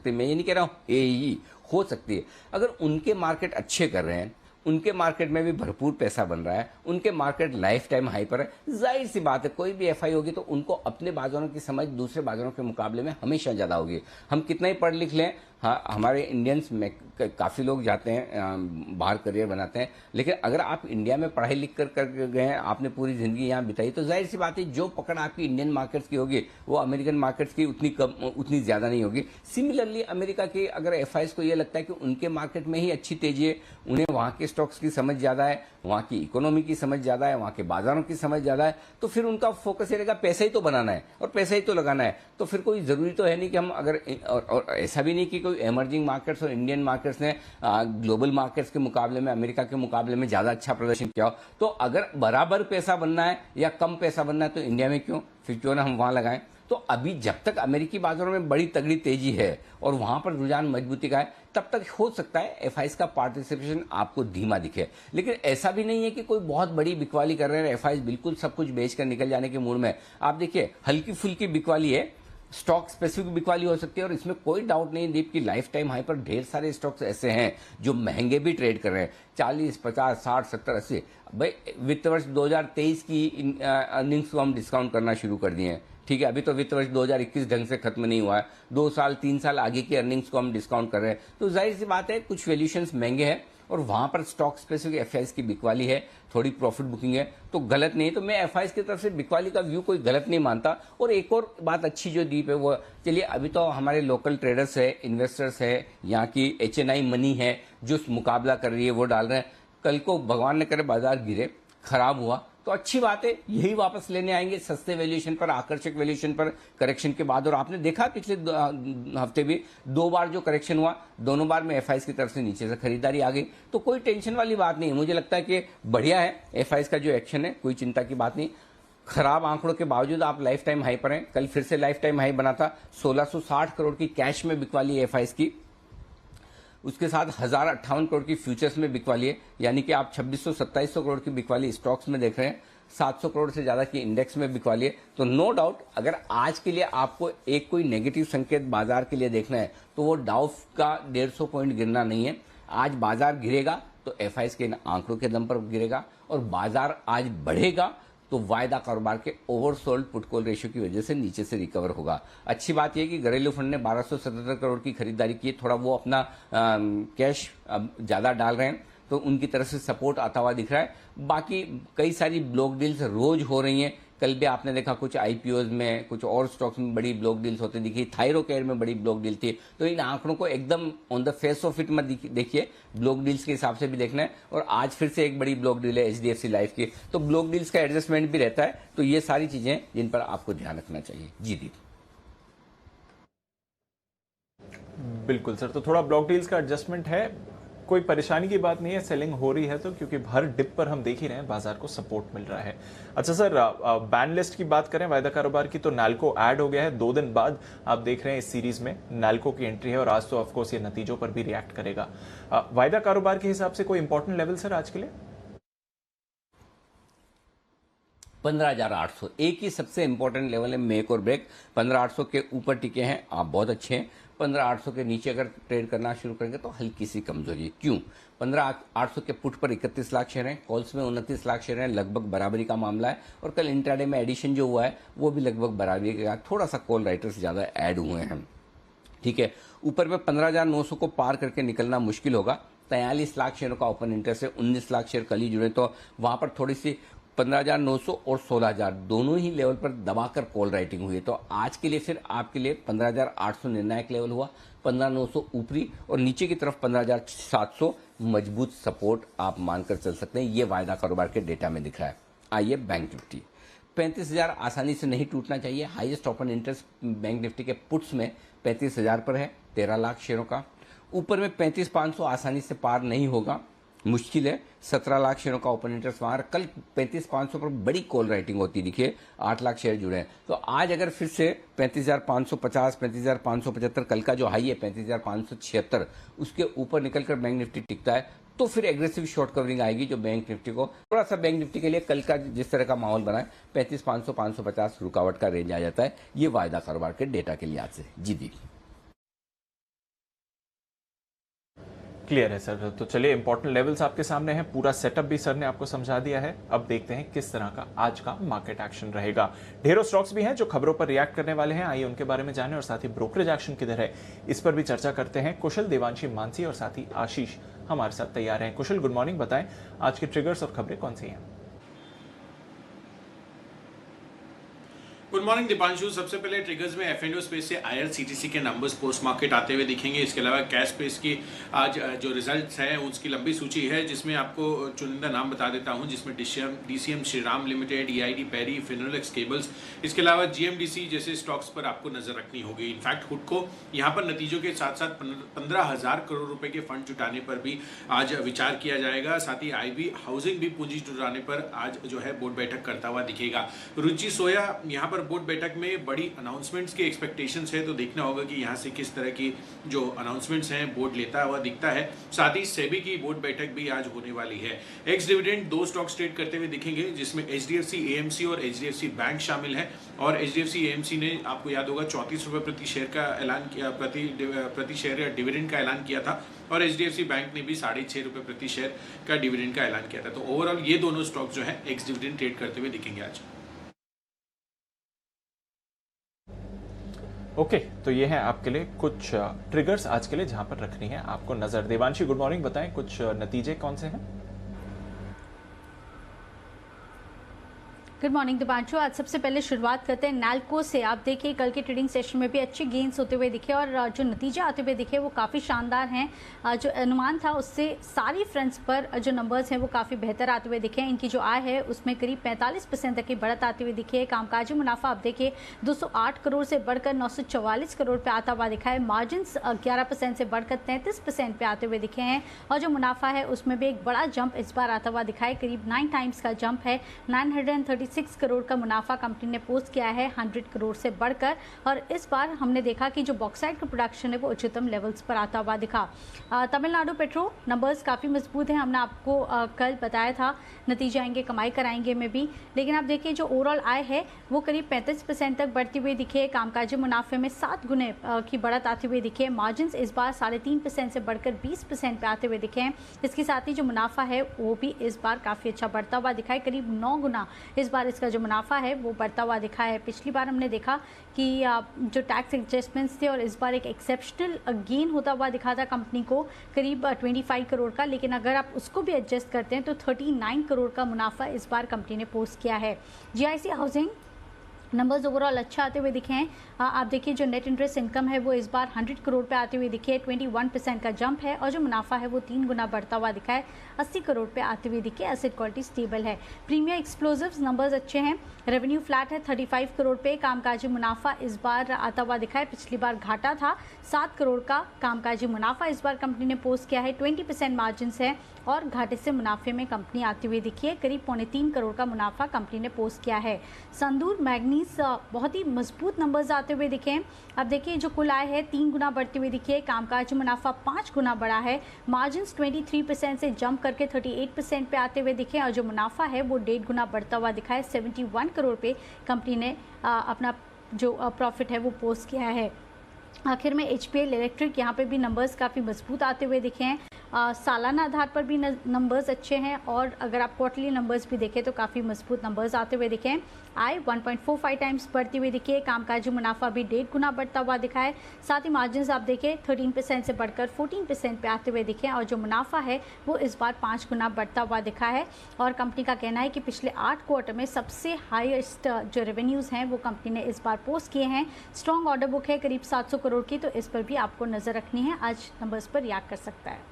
मैं ये नहीं कह रहा हूँ ही हो सकती है। अगर उनके मार्केट अच्छे कर रहे हैं, उनके मार्केट में भी भरपूर पैसा बन रहा है, उनके मार्केट लाइफ टाइम हाई पर है, जाहिर सी बात है कोई भी एफआई होगी तो उनको अपने बाजारों की समझ दूसरे बाजारों के मुकाबले में हमेशा ज्यादा होगी। हम कितना ही पढ़ लिख लें, हाँ, हमारे इंडियंस में काफ़ी लोग जाते हैं बाहर करियर बनाते हैं, लेकिन अगर आप इंडिया में पढ़ाई लिख कर गए हैं, आपने पूरी ज़िंदगी यहाँ बिताई, तो जाहिर सी बात है जो पकड़ आपकी इंडियन मार्केट्स की होगी वो अमेरिकन मार्केट्स की उतनी ज़्यादा नहीं होगी। सिमिलरली अमेरिका के अगर एफआईज को ये लगता है कि उनके मार्केट में ही अच्छी तेजी है, उन्हें वहाँ के स्टॉक्स की समझ ज़्यादा है, वहाँ की इकोनॉमी की समझ ज़्यादा है, वहाँ के बाजारों की समझ ज़्यादा है, तो फिर उनका फोकस ये रहेगा पैसा ही तो बनाना है और पैसा ही तो लगाना है। तो फिर कोई ज़रूरी तो है नहीं कि हम अगर और ऐसा भी नहीं कि कोई एमर्जिंग मार्केट्स और इंडियन मार्केट्स ने ग्लोबल मार्केट्स के मुकाबले में, अमेरिका के मुकाबले में ज़्यादा अच्छा प्रदर्शन किया हो। तो अगर बराबर पैसा बनना है या कम पैसा बनना है तो इंडिया में क्यों ना हम वहाँ लगाएं। तो अभी जब तक अमेरिकी बाजारों में बड़ी तगड़ी तेजी है और वहां पर रुझान मजबूती का है, तब तक हो सकता है एफआईज का पार्टिसिपेशन आपको धीमा दिखे। लेकिन ऐसा भी नहीं है कि कोई बहुत बड़ी बिकवाली कर रहे हैं, एफआईज बिल्कुल सब कुछ बेचकर निकल जाने के मूड में। आप देखिए हल्की फुल्की बिकवाली है, स्टॉक स्पेसिफिक बिकवाली हो सकती है, और इसमें कोई डाउट नहीं दीप की लाइफ टाइम हाई पर ढेर सारे स्टॉक्स ऐसे हैं जो महंगे भी ट्रेड कर रहे हैं, 40, 50, 60, 70, 80। भाई वित्त वर्ष 2023 की अर्निंग्स को हम डिस्काउंट करना शुरू कर दिए हैं, ठीक है। अभी तो वित्त वर्ष 2021 ढंग से खत्म नहीं हुआ है, 2 साल 3 साल आगे की अर्निंग्स को हम डिस्काउंट कर रहे हैं। तो जाहिर सी बात है कुछ वैल्यूएशंस महंगे हैं और वहां पर स्टॉक स्पेसिफिक एफआईज की बिकवाली है, थोड़ी प्रॉफिट बुकिंग है, तो गलत नहीं। तो मैं एफआईज की तरफ से बिकवाली का व्यू कोई गलत नहीं मानता। और एक और बात अच्छी जो दीप है वो, चलिए अभी तो हमारे लोकल ट्रेडर्स है, इन्वेस्टर्स है, यहाँ की एचएनआई मनी है जो मुकाबला कर रही है, वो डाल रहे हैं। कल को भगवान ने करे बाजार गिरे, खराब हुआ, तो अच्छी बात है, यही वापस लेने आएंगे सस्ते वैल्यूएशन पर, आकर्षक वैल्यूएशन पर करेक्शन के बाद। और आपने देखा पिछले हफ्ते भी 2 बार जो करेक्शन हुआ, दोनों बार में एफआईज की तरफ से नीचे से खरीदारी आ गई। तो कोई टेंशन वाली बात नहीं है, मुझे लगता है कि बढ़िया है एफआईज का जो एक्शन है, कोई चिंता की बात नहीं। खराब आंकड़ों के बावजूद आप लाइफ टाइम हाई पर हैं, कल फिर से लाइफ टाइम हाई बना था, 1660 करोड़ की कैश में बिकवाली है एफआईज की, उसके साथ 1058 करोड़ की फ्यूचर्स में बिकवाली है, यानी कि आप 2600-2700 करोड़ की बिकवाली स्टॉक्स में देख रहे हैं, 700 करोड़ से ज्यादा की इंडेक्स में बिकवाली है। तो नो डाउट अगर आज के लिए आपको एक कोई नेगेटिव संकेत बाजार के लिए देखना है तो वो डाउ का 150 पॉइंट गिरना नहीं है। आज बाजार गिरेगा तो एफआईज के आंकड़ों के दम पर गिरेगा, और बाजार आज बढ़ेगा तो वायदा कारोबार के ओवरसोल्ड पुट कॉल रेशियो की वजह से नीचे से रिकवर होगा। अच्छी बात यह कि घरेलू फंड ने 1277 करोड़ की खरीदारी की है, थोड़ा वो अपना कैश अब ज्यादा डाल रहे हैं, तो उनकी तरफ से सपोर्ट आता हुआ दिख रहा है। बाकी कई सारी ब्लॉक डील्स रोज हो रही हैं, कल भी आपने देखा कुछ आईपीओज में, कुछ और स्टॉक्स में बड़ी ब्लॉक डील्स होती दिखी, थायरोकेयर में बड़ी ब्लॉक डील थी। तो इन आंकड़ों को एकदम on the face of it मत देखिए, ब्लॉक डील्स के हिसाब से भी देखना है। और आज फिर से एक बड़ी ब्लॉक डील है एचडीएफसी लाइफ की, तो ब्लॉक डील्स का एडजस्टमेंट भी रहता है। तो ये सारी चीजें जिन पर आपको ध्यान रखना चाहिए। जी दीप। बिल्कुल सर, तो थोड़ा ब्लॉक डील्स का एडजस्टमेंट है, कोई परेशानी की बात नहीं है, सेलिंग हो रही है तो, क्योंकि हर डिप पर हम देख ही रहे हैं बाजार को सपोर्ट मिल रहा है। अच्छा सर, बैन लिस्ट की बात करें वायदा कारोबार की, तो नाल्को ऐड हो गया है 2 दिन बाद। आप देख रहे हैं इस सीरीज में नाल्को की एंट्री है, और आज तो ऑफकोर्स ये नतीजों पर भी रिएक्ट करेगा। वायदा कारोबार के हिसाब से कोई इंपॉर्टेंट लेवल सर आज के लिए? 15,800 एक ही सबसे इंपॉर्टेंट लेवल है, मेक और ब्रेक। 15,800 के ऊपर टिके हैं आप, बहुत अच्छे हैं। 15,800 के नीचे अगर ट्रेड करना शुरू करेंगे तो हल्की सी कमजोरी है। क्यों? 15,800 के पुट पर 31 लाख शेयर हैं, कॉल्स में 29 लाख शेयर हैं, लगभग बराबरी का मामला है। और कल इंट्राडे में एडिशन जो हुआ है वो भी लगभग बराबरी का, थोड़ा सा कॉल राइटर्स ज्यादा ऐड हुए हैं, ठीक है। ऊपर में 15,900 को पार करके निकलना मुश्किल होगा। 43 लाख शेयरों का ओपन इंटरेस्ट है, 19 लाख शेयर कल ही जुड़े, तो वहां पर थोड़ी सी 15,900 और 16,000 दोनों ही लेवल पर दबाकर कॉल राइटिंग हुई है। तो आज के लिए फिर आपके लिए 15,800 निर्णायक लेवल हुआ, 15,900 ऊपरी, और नीचे की तरफ 15,700 मजबूत सपोर्ट आप मानकर चल सकते हैं। ये वायदा कारोबार के डेटा में दिख रहा है। आइए बैंक निफ्टी, 35,000 आसानी से नहीं टूटना चाहिए। Highest open interest bank Nifty के पुट्स में 35,000 पर है, 13 लाख शेयरों का। ऊपर में 35,500 आसानी से पार नहीं होगा, मुश्किल है। 17 लाख शेयरों का ओपन इंटरेस्ट वहां। कल 35,500 पर बड़ी कॉल राइटिंग होती दिखिए, 8 लाख शेयर जुड़े हैं। तो आज अगर फिर से 35,550, 35,575, कल का जो हाई है 35,576, उसके ऊपर निकलकर बैंक निफ्टी टिकता है तो फिर एग्रेसिव शॉर्ट कवरिंग आएगी, जो बैंक निफ्टी को थोड़ा सा, बैंक निफ्टी के लिए कल का जिस तरह का माहौल बना है 35,500, 550 रुकावट का रेंज आ जाता है। ये वायदा कारोबार के डेटा के लिहाज से। जी दी। क्लियर है सर। तो चलिए, इंपॉर्टेंट लेवल्स आपके सामने हैं, पूरा सेटअप भी सर ने आपको समझा दिया है। अब देखते हैं किस तरह का आज का मार्केट एक्शन रहेगा। ढेरों स्टॉक्स भी हैं जो खबरों पर रिएक्ट करने वाले हैं, आइए उनके बारे में जानें और साथ ही ब्रोकरेज एक्शन किधर है इस पर भी चर्चा करते हैं। कुशल, देवांशी, मानसी और साथ ही आशीष हमारे साथ तैयार हैं। कुशल, गुड मॉर्निंग, बताएं आज के ट्रिगर्स और खबरें कौन सी हैं? Good morning Deepanshu. सबसे पहले ट्रिगर्स में एफ&ओ स्पेस से आईआरसीटीसी के नंबर्स पोस्ट मार्केट आते हुए दिखेंगे। इसके अलावा कैश स्पेस की आज जो रिजल्ट्स हैं उसकी लंबी सूची है, जिसमें आपको चुनिंदा नाम बता देता हूं, जिसमें डीसीएम श्रीराम लिमिटेड, ईआईडी पैरी, फिनोलेक्स केबल्स, इसके अलावा जीएमडीसी जैसे स्टॉक्स पर आपको नजर रखनी होगी। इनफैक्ट हुडको यहाँ पर नतीजों के साथ साथ 15,000 करोड़ रुपए के फंड जुटाने पर भी आज विचार किया जाएगा। साथ ही आईबी हाउसिंग भी पूंजी जुटाने पर आज जो है बोर्ड बैठक करता हुआ दिखेगा। रुचि सोया यहाँ पर बोर्ड बैठक में बड़ी अनाउंसमेंट्स के एक्सपेक्टेशंस है, तो देखना होगा कि यहाँ से किस तरह की जो अनाउंसमेंट्स हैं बोर्ड लेता हुआ दिखता है। साथ ही सेबी की बोर्ड बैठक भी आज होने वाली है। एक्स डिविडेंड 2 स्टॉक्स ट्रेड करते हुए दिखेंगे, जिसमें एचडीएफसी एएमसी और एचडीएफसी बैंक शामिल है। और एचडीएफसी एएमसी ने आपको याद होगा 34 रुपए प्रति शेयर का ऐलान किया, प्रति शेयर या डिविडेंड का ऐलान किया था, और एचडीएफसी बैंक ने भी 6.5 रुपए प्रति शेयर का डिविडेंड का ऐलान किया था। तो ओवरऑल ये दोनों स्टॉक जो है एक्स डिविडेंड ट्रेड करते हुए दिखेंगे आज। ओके, तो ये है आपके लिए कुछ ट्रिगर्स आज के लिए जहां पर रखनी है आपको नजर। देवांशी, गुड मॉर्निंग, बताएं कुछ नतीजे कौन से हैं? Good morning Deepanshu. आज सबसे पहले शुरुआत करते हैं नैल्को से। आप देखिए कल के ट्रेडिंग सेशन में भी अच्छे गेन्स होते हुए दिखे और जो नतीजे आते हुए दिखे वो काफ़ी शानदार हैं। जो अनुमान था उससे सारी फ्रंट्स पर जो नंबर्स हैं वो काफ़ी बेहतर आते हुए दिखे। इनकी जो आय है उसमें करीब 45% तक की बढ़त आती हुई दिखी है। कामकाजी मुनाफा आप देखिए 208 करोड़ से बढ़कर 944 करोड़ पे आता हुआ दिखा है। मार्जिन 11% से बढ़कर 33% पे आते हुए दिखे हैं और जो मुनाफा है उसमें भी एक बड़ा जंप इस बार आता हुआ दिखा है। करीब 9 टाइम्स का जंप है। 936 करोड़ का मुनाफा कंपनी ने पोस्ट किया है 100 करोड़ से बढ़कर। और इस बार हमने देखा कि जो बॉक्साइट का प्रोडक्शन है वो उच्चतम लेवल्स पर आता हुआ दिखा। तमिलनाडु पेट्रो नंबर्स काफ़ी मजबूत हैं, हमने आपको कल बताया था नतीजे आएंगे कमाई कराएंगे में भी। लेकिन आप देखिए जो ओवरऑल आय है वो करीब 35% तक बढ़ती हुई दिखी है। कामकाजी मुनाफे में 7 गुने की बढ़त आती हुई दिखी है। मार्जिन इस बार 3.5% से बढ़कर 20% पे आते हुए दिखे हैं। इसके साथ ही जो मुनाफा है वो भी इस बार काफ़ी अच्छा बढ़ता हुआ दिखा है। करीब 9 गुना इस बार इसका जो मुनाफा है वो बढ़ता हुआ दिखा है। पिछली बार हमने देखा कि जो टैक्स एडजस्टमेंट्स थे और इस बार एक एक्सेप्शनल गेन होता हुआ दिखा था कंपनी को करीब 25 करोड़ का, लेकिन अगर आप उसको भी एडजस्ट करते हैं तो 39 करोड़ का मुनाफा इस बार कंपनी ने पोस्ट किया है। जीआईसी हाउसिंग नंबर्स ओवरऑल अच्छा आते हुए दिखे हैं। आप देखिए जो नेट इंटरेस्ट इनकम है वो इस बार 100 करोड़ पे आते हुए दिखे, 21% का जंप है और जो मुनाफा है वो 3 गुना बढ़ता हुआ दिखा है, 80 करोड़ पे आते हुए दिखे। एसेट क्वालिटी स्टेबल है। प्रीमियर एक्सप्लोजिव्स नंबर्स अच्छे हैं। रेवेन्यू फ्लैट है 35 करोड़ पे। कामकाजी मुनाफा इस बार आता हुआ दिखा है, पिछली बार घाटा था। 7 करोड़ का कामकाजी मुनाफा इस बार कंपनी ने पोस्ट किया है। 20% मार्जिन है और घाटे से मुनाफे में कंपनी आती हुई दिखी है। करीब 3.25 करोड़ का मुनाफा कंपनी ने पोस्ट किया है। संदूर मैग्नीज बहुत ही मजबूत नंबर्स आते हुए दिखे हैं। अब देखिए जो कुल आय है 3 गुना बढ़ती हुई दिखी है। कामकाजी मुनाफा 5 गुना बढ़ा है। मार्जिन 23% से जंप करके 38% पे आते हुए दिखे और जो मुनाफा है वो 1.5 गुना बढ़ता हुआ दिखा है। 71 करोड़ पे कंपनी ने अपना जो प्रॉफिट है वो पोस्ट किया है। आखिर में एचपीएल इलेक्ट्रिक यहाँ पे भी नंबर्स काफ़ी मजबूत आते हुए दिखे हैं। सालाना आधार पर भी नंबर्स अच्छे हैं और अगर आप क्वार्टरली नंबर्स भी देखें तो काफ़ी मजबूत नंबर्स आते हुए दिखे हैं। आय 1.45 टाइम्स बढ़ती हुई दिखी है। कामकाजी मुनाफा भी 1.5 गुना बढ़ता हुआ दिखा है। साथ ही मार्जिन आप देखें 13% से बढ़कर 14% पे आते हुए दिखे और जो मुनाफा है वो इस बार 5 गुना बढ़ता हुआ दिखा है। और कंपनी का कहना है कि पिछले 8 क्वार्टर में सबसे हाईएस्ट जो रेवेन्यूज़ हैं वो कंपनी ने इस बार पोस्ट किए हैं। स्ट्रॉन्ग ऑर्डर बुक है करीब 700 करोड़ की, तो इस पर भी आपको नज़र रखनी है। आज नंबर्स पर रिएक्ट कर सकता है।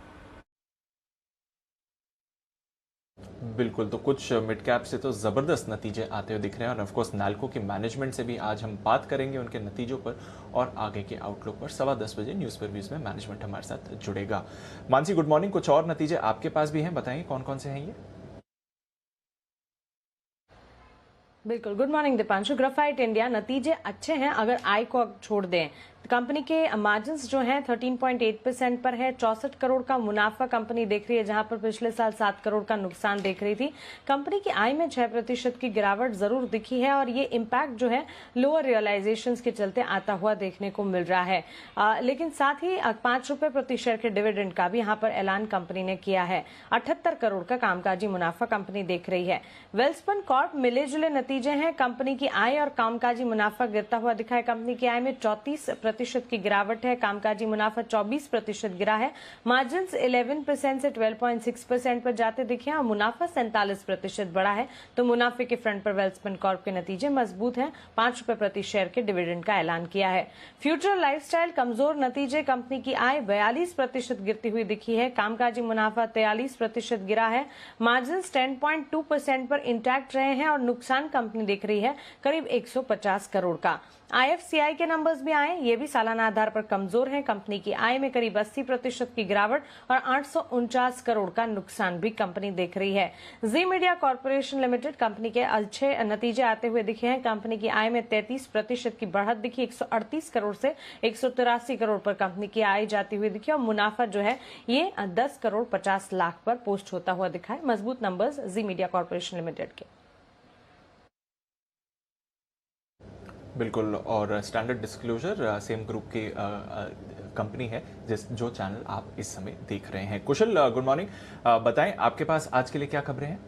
बिल्कुल, तो कुछ मिड कैप से तो जबरदस्त नतीजे आते हुए दिख रहे हैं और ऑफ कोर्स नैल्को के मैनेजमेंट से भी आज हम बात करेंगे उनके नतीजों पर और आगे के आउटलुक पर। 10:15 बजे न्यूज़ रिव्यूज में मैनेजमेंट हमारे साथ जुड़ेगा। Mansi, good morning. कुछ और नतीजे आपके पास भी हैं, बताएंगे कौन कौन से हैं ये? बिल्कुल, good morning Deepanshu. Graphite India नतीजे अच्छे हैं अगर आई को छोड़ दें। कंपनी के मार्जिन्स जो हैं 13.8% पर है। 64 करोड़ का मुनाफा कंपनी देख रही है, जहां पर पिछले साल 7 करोड़ का नुकसान देख रही थी। कंपनी की आय में 6% की गिरावट जरूर दिखी है और ये इम्पैक्ट जो है लोअर रियलाइजेशंस के चलते आता हुआ देखने को मिल रहा है। लेकिन साथ ही 5 रुपए प्रति शेयर के डिविडेंड का भी यहाँ पर ऐलान कंपनी ने किया है। 78 करोड़ का कामकाजी मुनाफा कंपनी देख रही है। वेल्सपन कॉर्प मिले जुले नतीजे हैं। कंपनी की आय और कामकाजी मुनाफा गिरता हुआ दिखा है। कंपनी की आय में 34% की गिरावट है, कामकाजी मुनाफा 24% गिरा है। मार्जिन 11% से 12.6% पर जाते दिखे और मुनाफा 47% बढ़ा है। तो मुनाफे के फ्रंट पर वेल्सपन कॉर्प के नतीजे मजबूत हैं। 5 रुपए प्रति शेयर के डिविडेंड का ऐलान किया है। फ्यूचर लाइफस्टाइल कमजोर नतीजे, कंपनी की आय 42% गिरती हुई दिखी है। कामकाजी मुनाफा 43% गिरा है। मार्जिन 10.2% पर इंटैक्ट रहे हैं और नुकसान कंपनी देख रही है करीब 150 करोड़ का। IFCI के नंबर्स भी आए, ये भी सालाना आधार पर कमजोर हैं। कंपनी की आय में करीब 80% की गिरावट और 849 करोड़ का नुकसान भी कंपनी देख रही है। जी मीडिया कॉर्पोरेशन लिमिटेड, कंपनी के अच्छे नतीजे आते हुए दिखे हैं। कंपनी की आय में 33% की बढ़त दिखी, 138 करोड़ से 183 करोड़ पर कंपनी की आय जाती हुई दिखी और मुनाफा जो है ये 10 करोड़ 50 लाख पर पोस्ट होता हुआ दिखा है। मजबूत नंबर्स जी मीडिया कॉर्पोरेशन लिमिटेड के। बिल्कुल, और स्टैंडर्ड डिस्क्लोजर सेम ग्रुप की कंपनी है जो चैनल आप इस समय देख रहे हैं। कुशल, गुड मॉर्निंग, बताएं आपके पास आज के लिए क्या खबरें हैं?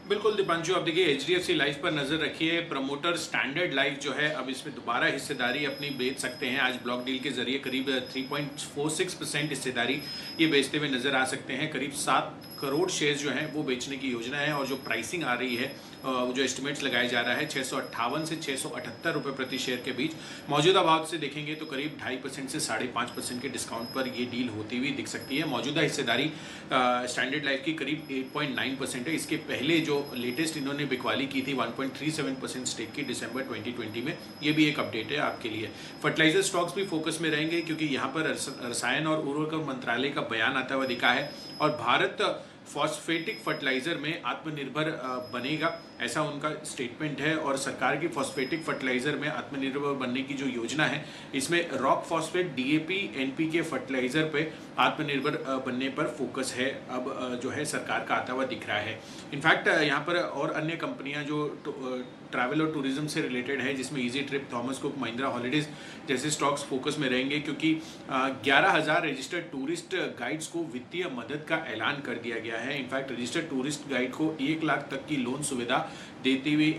बिल्कुल दीपांशु, आप देखिए HDFC लाइफ पर नजर रखिए। प्रमोटर स्टैंडर्ड लाइफ जो है अब इसमें दोबारा हिस्सेदारी अपनी बेच सकते हैं। आज ब्लॉक डील के जरिए करीब 3.46% हिस्सेदारी ये बेचते हुए नजर आ सकते हैं। करीब 7 करोड़ शेयर्स जो हैं वो बेचने की योजना है और जो प्राइसिंग आ रही है, जो एस्टिमेट्स लगाया जा रहा है 658 से 678 रुपए प्रति शेयर के बीच। मौजूदा भाव से देखेंगे तो करीब 2.5% से 5.5% के डिस्काउंट पर ये डील होती हुई दिख सकती है। मौजूदा हिस्सेदारी स्टैंडर्ड लाइफ की करीब 8.9% है। इसके पहले जो लेटेस्ट इन्होंने बिकवाली की थी 1.37% स्टेक की दिसंबर 2020 में, ये भी एक अपडेट है आपके लिए। फर्टिलाइजर स्टॉक्स भी फोकस में रहेंगे क्योंकि यहाँ पर रसायन और उर्वरक मंत्रालय का बयान आता हुआ दिखा है और भारत फॉस्फेटिक फर्टिलाइजर में आत्मनिर्भर बनेगा, ऐसा उनका स्टेटमेंट है। और सरकार की फॉस्फेटिक फर्टिलाइजर में आत्मनिर्भर बनने की जो योजना है, इसमें rock phosphate, DAP, NPK fertilizer पे आत्मनिर्भर बनने पर फोकस है अब जो है सरकार का आता हुआ दिख रहा है। इनफैक्ट यहाँ पर और अन्य कंपनियां जो ट्रैवल और टूरिज्म से रिलेटेड है, जिसमें easy trip, Thomas cook, Mahindra holidays जैसे स्टॉक्स फोकस में रहेंगे क्योंकि 11,000 रजिस्टर्ड टूरिस्ट गाइड्स को वित्तीय मदद का ऐलान कर दिया गया है। इनफैक्ट रजिस्टर्ड टूरिस्ट गाइड को 1 लाख तक की लोन सुविधा देती हुई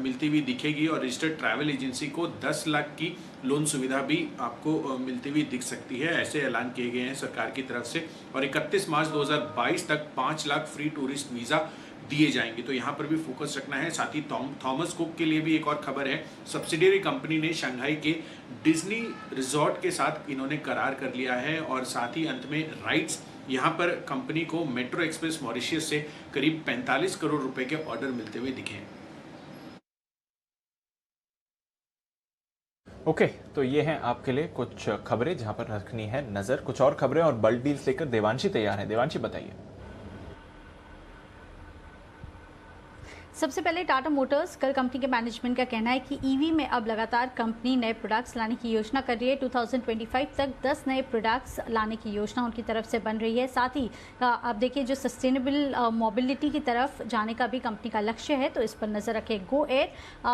मिलती हुई दिखेगी और रजिस्टर्ड ट्रैवल एजेंसी को 10 लाख की लोन सुविधा भी आपको मिलती हुई दिख सकती है। ऐसे ऐलान किए गए हैं सरकार की तरफ से। और 31 मार्च 2022 तक 5 लाख फ्री टूरिस्ट वीजा दिए जाएंगे, तो यहाँ पर भी फोकस रखना है। साथ ही थॉमस कुक के लिए भी एक और खबर है। सब्सिडियरी कंपनी ने शंघाई के डिज्नी रिजॉर्ट के साथ इन्होंने करार कर लिया है और साथ ही अंत में राइट्स, यहाँ पर कंपनी को मेट्रो एक्सप्रेस मॉरिशस से करीब 45 करोड़ रुपए के ऑर्डर मिलते हुए दिखे हैं। ओके, तो ये हैं आपके लिए कुछ खबरें जहां पर रखनी है नजर। कुछ और खबरें और बल्क डील्स लेकर देवांशी तैयार है। देवांशी, बताइए। सबसे पहले टाटा मोटर्स, कल कंपनी के मैनेजमेंट का कहना है कि ईवी में अब लगातार कंपनी नए प्रोडक्ट्स लाने की योजना कर रही है। 2025 तक 10 नए प्रोडक्ट्स लाने की योजना उनकी तरफ से बन रही है। साथ ही अब देखिए जो सस्टेनेबल मोबिलिटी की तरफ जाने का भी कंपनी का लक्ष्य है, तो इस पर नजर रखें। गो एयर,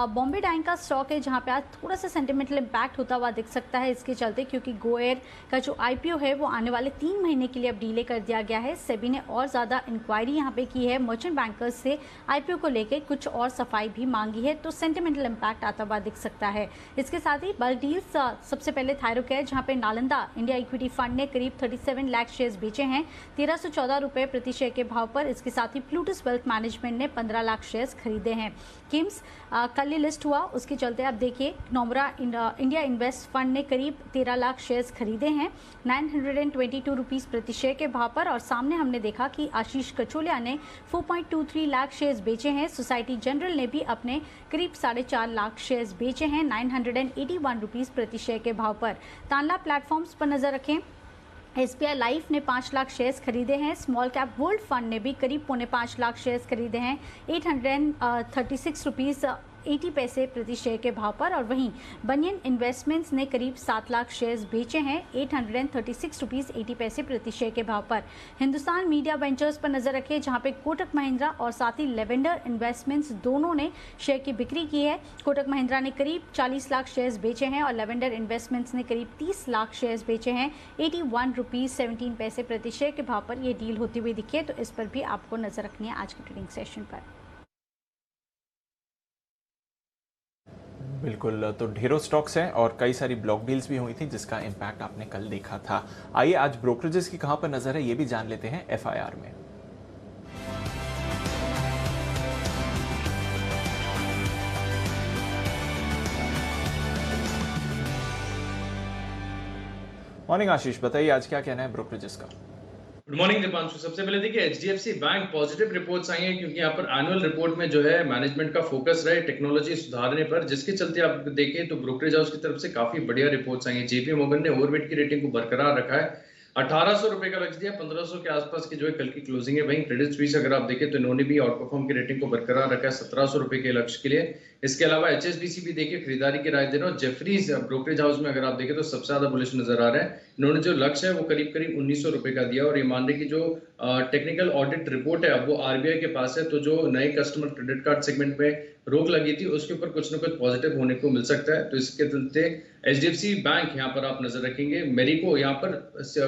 बॉम्बे डाइंग का स्टॉक है जहां पे आज थोड़ा सा सेंटिमेंटल इम्पैक्ट होता हुआ दिख सकता है इसके चलते, क्योंकि गो एयर का जो IPO है वो आने वाले 3 महीने के लिए अब डिले कर दिया गया है। सेबी ने और ज्यादा इंक्वायरी यहाँ पे की है, मर्चेंट बैंकर्स से IPO को लेकर कुछ और सफाई भी मांगी है, तो सेंटिमेंटल इम्पैक्ट आता हुआ दिख सकता है। इसके साथ ही बल्क डील्स, सबसे पहले थायरोकेयर जहां पे नालंदा इंडिया इक्विटी फंड ने करीब 37 लाख शेयर्स बेचे हैं 1314 रुपए प्रति शेयर के भाव पर। इसके साथ ही प्लूटस वेल्थ मैनेजमेंट ने 15 लाख शेयर्स खरीदे हैं। किम्स कल ही लिस्ट हुआ, उसके चलते अब देखिए नोमरा इंडिया इन्वेस्ट फंड ने करीब 13 लाख शेयर्स खरीदे हैं 922 रुपीज प्रति शेयर के भाव पर। और सामने हमने देखा कि आशीष कचोलिया ने 4.23 लाख शेयर्स बेचे हैं। सोसाइटी जनरल ने भी अपने करीब 4.5 लाख शेयर्स बेचे हैं 981 रुपीज प्रति शेयर के भाव पर। तानला प्लेटफॉर्म्स पर नजर रखें। SBI लाइफ ने 5 लाख शेयर्स खरीदे हैं। स्मॉल कैप गोल्ड फंड ने भी करीब 4.5 लाख शेयर्स खरीदे हैं 836 रुपीज 80 पैसे प्रति शेयर के भाव पर। और वहीं बनियन इन्वेस्टमेंट्स ने करीब 7 लाख शेयर्स बेचे हैं 836 रुपीज 80 पैसे प्रति शेयर के भाव पर। हिंदुस्तान मीडिया वेंचर्स पर नजर रखें, जहां पे कोटक महिंद्रा और साथ ही लेवेंडर इन्वेस्टमेंट्स दोनों ने शेयर की बिक्री की है। कोटक महिंद्रा ने करीब 40 लाख शेयर्स बेचे हैं और लेवेंडर इन्वेस्टमेंट्स ने करीब 30 लाख शेयर्स बेचे हैं 81 रुपीज 17 पैसे प्रति शेयर के भाव पर। यह डील होती हुई दिखी है, तो इस पर भी आपको नजर रखनी है आज के ट्रेडिंग सेशन पर। बिल्कुल, तो ढेरों स्टॉक्स हैं और कई सारी ब्लॉक डील्स भी हुई थी जिसका इम्पैक्ट आपने कल देखा था। आइए आज ब्रोकरेजेस की कहां पर नजर है ये भी जान लेते हैं FIR में। मॉर्निंग आशीष, बताइए आज क्या कहना है ब्रोकरेजेस का। Good morning Deepanshu. सबसे पहले देखिए HDFC बैंक पॉजिटिव रिपोर्ट्स आई हैं क्योंकि यहाँ पर एनुअल रिपोर्ट में जो है मैनेजमेंट का फोकस रहे टेक्नोलॉजी सुधारने पर, जिसके चलते आप देखें तो ब्रोकरेज हाउस की तरफ से काफी बढ़िया रिपोर्ट्स आई हैं। JP Morgan ने ओवरवेट की रेटिंग को बरकरार रखा है, 1800 रुपए का लक्ष्य दिया, 1500 के आसपास की जो है कल की क्लोजिंग है। वहीं क्रेडिट स्विस अगर आप देखें तो इन्होंने भी आउट परफॉर्म की रेटिंग को बरकरार रखा है 1700 रुपए के लक्ष्य के लिए। इसके अलावा HSBC भी देखिए खरीदारी की राय दे रहा है। जेफरीज ब्रोकरेज हाउस में अगर आप देखें तो सबसे ज्यादा बुलिश नजर आ रहा है। इन्होंने जो लक्ष्य है वो करीब करीब 1900 रुपए का दिया और ये मान रहे की जो टेक्निकल ऑडिट रिपोर्ट है अब वो RBI के पास है, तो जो नए कस्टमर क्रेडिट कार्ड सेगमेंट में रोक लगी थी उसके ऊपर कुछ ना कुछ पॉजिटिव होने को मिल सकता है। तो इसके चलते HDFC बैंक यहाँ पर आप नजर रखेंगे। मेरिको यहाँ पर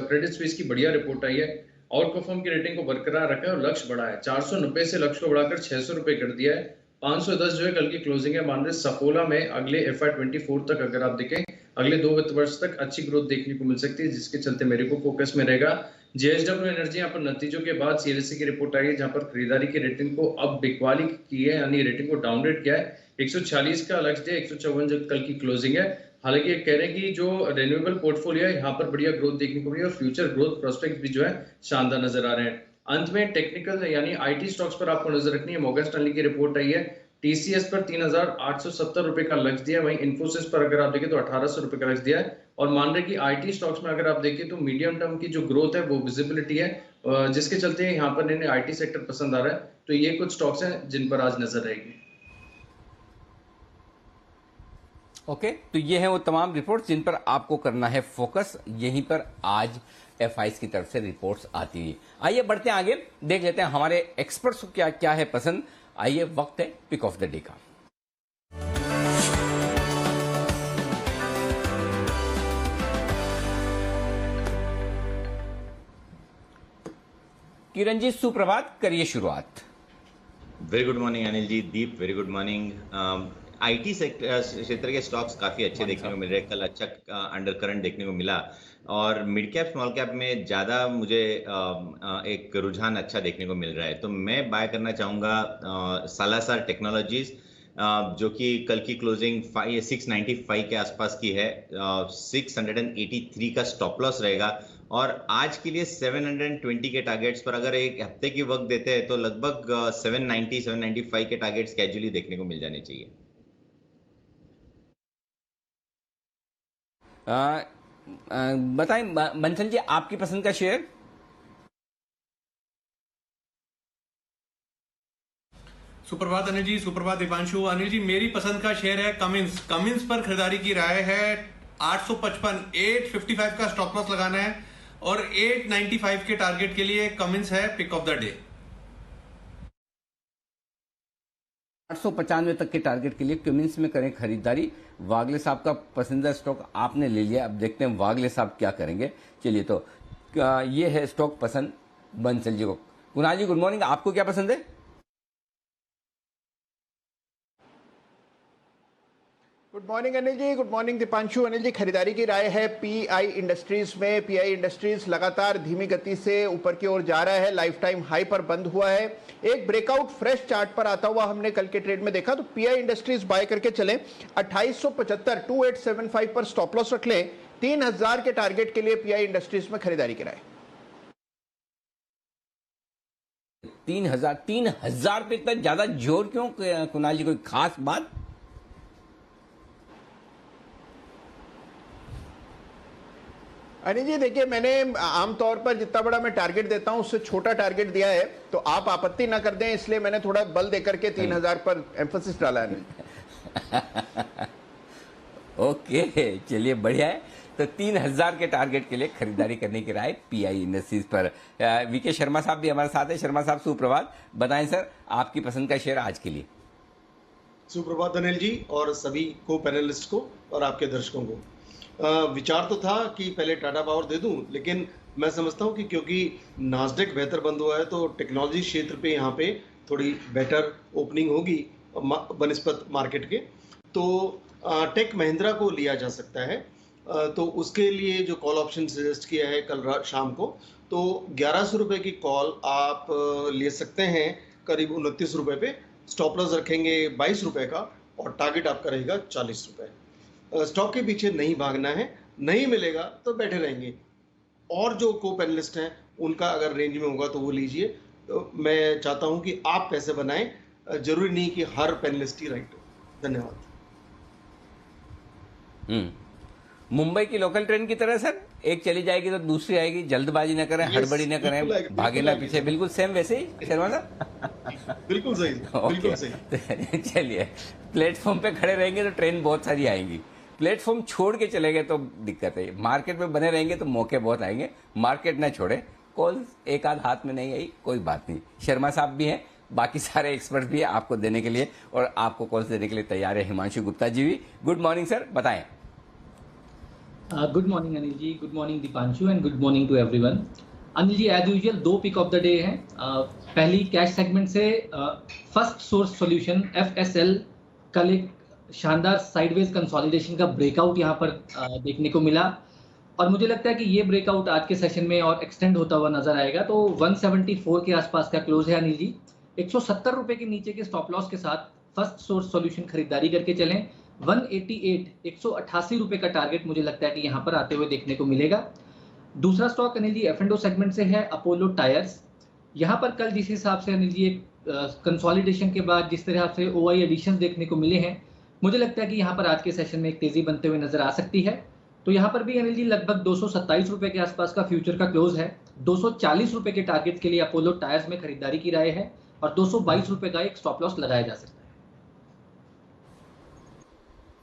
क्रेडिट स्विस की बढ़िया रिपोर्ट आई है, आउट परफॉर्म की रेटिंग को बरकरार रखा है और लक्ष्य बढ़ा है। 490 से लक्ष्य को बढ़ाकर 600 रुपए कर दिया है। 510 जो है कल की क्लोजिंग है। मान रहे सफोला में अगले FY24 तक अगर आप देखें अगले 2 वित्त वर्ष तक अच्छी ग्रोथ देखने को मिल सकती है, जिसके चलते मेरे को फोकस में रहेगा। JSW एनर्जी यहाँ पर नतीजों के बाद CLSA की रिपोर्ट आई है जहां पर खरीदारी की रेटिंग को अब बिकवाली की है, यानी रेटिंग को डाउनग्रेड किया है। 146 का लक्ष्य दिया, 154 जो कल की क्लोजिंग है। हालांकि ये कह रहे हैं कि जो रिन्यूएबल पोर्टफोलियो है यहाँ पर बढ़िया ग्रोथ देखने को मिली और फ्यूचर ग्रोथ प्रोस्पेक्ट भी जो है शानदार नजर आ रहे हैं। अंत में टेक्निकल यानी IT स्टॉक्स पर आपको नजर रखनी है। मॉर्गन स्टैनली की रिपोर्ट आई है, TCS पर 3870 रुपए का लक्ष्य दिया। वहीं इन्फोसिस पर अगर आप देखें तो 1800 रुपए का लक्ष्य दिया है और मान रहे कि IT स्टॉक्स में अगर आप देखें तो मीडियम टर्म की जो ग्रोथ है वो विजिबिलिटी है, जिसके चलते यहाँ पर इन्हें IT सेक्टर पसंद आ रहा है। तो ये कुछ स्टॉक्स हैं जिन पर आज नजर रहेगी। ओके, तो ये है वो तमाम रिपोर्ट्स जिन पर आपको करना है फोकस। यहीं पर आज FIs की तरफ से रिपोर्ट्स आती है। आइए बढ़ते हैं आगे, देख लेते हैं हमारे एक्सपर्ट्स को क्या क्या है पसंद। आइए वक्त है पिक ऑफ द डे का। किरण जी सुप्रभात, करिए शुरुआत। Very good morning Anil ji. Deep very good morning. IT क्षेत्र के स्टॉक्स काफी अच्छे देखने को मिल रहे हैं। कल अच्छा अंडर करंट देखने को मिला और मिड कैप स्मॉल कैप में ज्यादा मुझे एक रुझान अच्छा देखने को मिल रहा है। तो मैं बाय करना चाहूंगा सालासर टेक्नोलॉजीज, जो कि कल की क्लोजिंग 695 के आसपास की है। 683 का स्टॉप लॉस रहेगा और आज के लिए 720 के टारगेट्स पर अगर एक हफ्ते की वक्त देते हैं तो लगभग 795 के टारगेट्स कैजुअली देखने को मिल जाने चाहिए। बताएं बंसल जी, आपकी पसंद का शेयर। सुप्रभात अनिल जी, सुप्रभात दीपांशु। अनिल जी मेरी पसंद का शेयर है कमिंस। कमिंस पर खरीदारी की राय है 855, 855 का स्टॉप लॉस लगाना है और 895 के टारगेट के लिए कमिंस है पिक ऑफ द डे। 895 तक के टारगेट के लिए कमिंस में करें खरीदारी। वागले साहब का पसंदीदा स्टॉक आपने ले लिया, अब देखते हैं वागले साहब क्या करेंगे। चलिए, तो ये है स्टॉक पसंद बंसल जी को। कुणाल जी गुड मॉर्निंग, आपको क्या पसंद है? Good morning Anil ji, good morning Deepanshu. Anil ji खरीदारी की राय है PI इंडस्ट्रीज में। PI इंडस्ट्रीज लगातार धीमी गति से ऊपर की ओर जा रहा है, लाइफ टाइम हाई पर बंद हुआ है। एक ब्रेकआउट फ्रेश चार्ट पर आता हुआ हमने कल के ट्रेड में देखा, तो PI इंडस्ट्रीज बाय करके चले। 2875 2875 पर स्टॉप लॉस रख लें। 3000 के टारगेट के लिए PI इंडस्ट्रीज में खरीदारी की राय। 3000 पे इतना ज्यादा जोर क्यों कुणाल जी, कोई खास बात? अनिल जी देखिए, मैंने आमतौर पर जितना बड़ा मैं टारगेट देता हूं उससे छोटा टारगेट दिया है, तो आप आपत्ति ना कर दें, इसलिए मैंने थोड़ा बल देकर के 3000 पर एम्फोसिस डाला है। ओके, चलिए बढ़िया है। तो 3000 के टारगेट के लिए खरीदारी करने की राय पीआई इंडस्ट्रीज पर। वीके शर्मा साहब भी हमारे साथ हैं। शर्मा साहब सुप्रभात, बताएं सर आपकी पसंद का शेयर आज के लिए। सुप्रभात अनिल जी और सभी को पैनलिस्ट को और आपके दर्शकों को। विचार तो था कि पहले टाटा पावर दे दूं, लेकिन मैं समझता हूं कि क्योंकि नास्डेक बेहतर बंद हुआ है तो टेक्नोलॉजी क्षेत्र पे यहाँ पे थोड़ी बेटर ओपनिंग होगी बनिस्पत मार्केट के, तो टेक महिंद्रा को लिया जा सकता है। तो उसके लिए जो कॉल ऑप्शन सजेस्ट किया है कल शाम को, तो 1100 रुपए की कॉल आप ले सकते हैं करीब 29 रुपए पे। स्टॉप लॉस रखेंगे 22 रुपए का और टारगेट आपका रहेगा 40 रुपए। स्टॉक के पीछे नहीं भागना है, नहीं मिलेगा तो बैठे रहेंगे। और जो को पैनलिस्ट हैं उनका अगर रेंज में होगा तो वो लीजिए। तो मैं चाहता हूं कि आप पैसे बनाएं, जरूरी नहीं कि हर पैनलिस्ट ही राइट हो। धन्यवाद। मुंबई की लोकल ट्रेन की तरह सर, एक चली जाएगी तो दूसरी आएगी, जल्दबाजी न करें, हड़बड़ी न करें, भागे ना पीछे, बिल्कुल सेम वैसे ही शर्मा साहब। बिल्कुल सही, बिल्कुल सही। चलिए, प्लेटफॉर्म पे खड़े रहेंगे तो ट्रेन बहुत सारी आएंगी, प्लेटफॉर्म छोड़ के चले गए तो दिक्कत है, मार्केट में बने रहेंगे तो मौके बहुत आएंगे। मार्केट ना छोड़े, कॉल एक आध हाथ में नहीं आई कोई बात नहीं। शर्मा साहब भी हैं, बाकी सारे एक्सपर्ट भी है आपको देने के लिए, और आपको कॉल्स देने के लिए तैयार है हिमांशु गुप्ता जी भी। गुड मॉर्निंग सर, बताएं। Good morning Anil ji, good morning Deepanshu and good morning to everyone. Anil ji as usual 2 pick of the day हैं। पहली कैश सेगमेंट से फर्स्ट सोर्स सॉल्यूशन FSL कल एक शानदार साइडवेज कंसोलिडेशन का ब्रेकआउट यहाँ पर देखने को मिला, और मुझे लगता है कि ये ब्रेकआउट आज के सेशन में और एक्सटेंड होता हुआ नजर आएगा। तो 174 के आसपास का क्लोज है अनिल जी। 170 रुपए के नीचे के स्टॉप लॉस के साथ फर्स्ट सोर्स सॉल्यूशन खरीदारी करके चलें। 188 रुपए का टारगेट मुझे लगता है कि यहाँ पर आते हुए देखने को मिलेगा। दूसरा stock Anil ji F&O segment से है अपोलो टायर्स। यहाँ पर कल जिस हिसाब से अनिल जी कंसोलिडेशन के बाद जिस तरह से OI एडिशन देखने को मिले हैं, मुझे लगता है कि यहाँ पर आज के सेशन में एक तेजी बनते हुए नजर आ सकती है। तो यहाँ पर भी अनिल जी लगभग 227 रुपए के आसपास का फ्यूचर का क्लोज है। 240 रुपए के टारगेट के लिए अपोलो टायर्स में खरीदारी की राय है, और 222 रुपए का एक स्टॉप लॉस लगाया जा सकता है।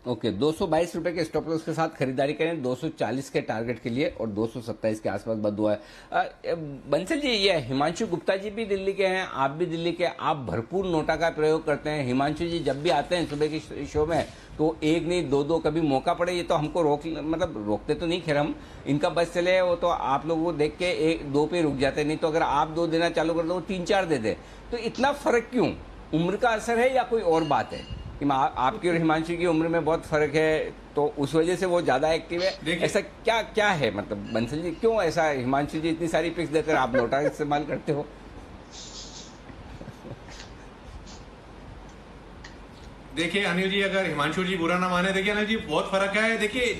ओके, 222 रुपए के स्टॉप लॉस के साथ खरीदारी करें 240 के टारगेट के लिए, और 227 के आसपास बंद हुआ है। बंसल जी, ये हिमांशु गुप्ता जी भी दिल्ली के हैं, आप भी दिल्ली के, आप भरपूर नोटा का प्रयोग करते हैं। हिमांशु जी जब भी आते हैं सुबह की शो में तो एक नहीं दो कभी मौका पड़े ये तो हमको रोकते तो नहीं, खैर हम इनका बस चले वो तो आप लोग वो देख के 1-2 पे रुक जाते, नहीं तो अगर आप 2 देना चालू कर दो वो 3-4 दे दे। तो इतना फर्क क्यों? उम्र का असर है या कोई और बात है कि आपकी और हिमांशु की उम्र में बहुत फर्क है तो उस वजह से वो ज्यादा एक्टिव है? ऐसा क्या है मतलब बंसल जी, क्यों ऐसा? हिमांशु जी इतनी सारी पिक्स देकर आप नोटा इस्तेमाल करते हो? देखिए अनिल जी, अगर हिमांशु जी बुरा ना माने, देखिए अनिल जी बहुत फर्क है। देखिए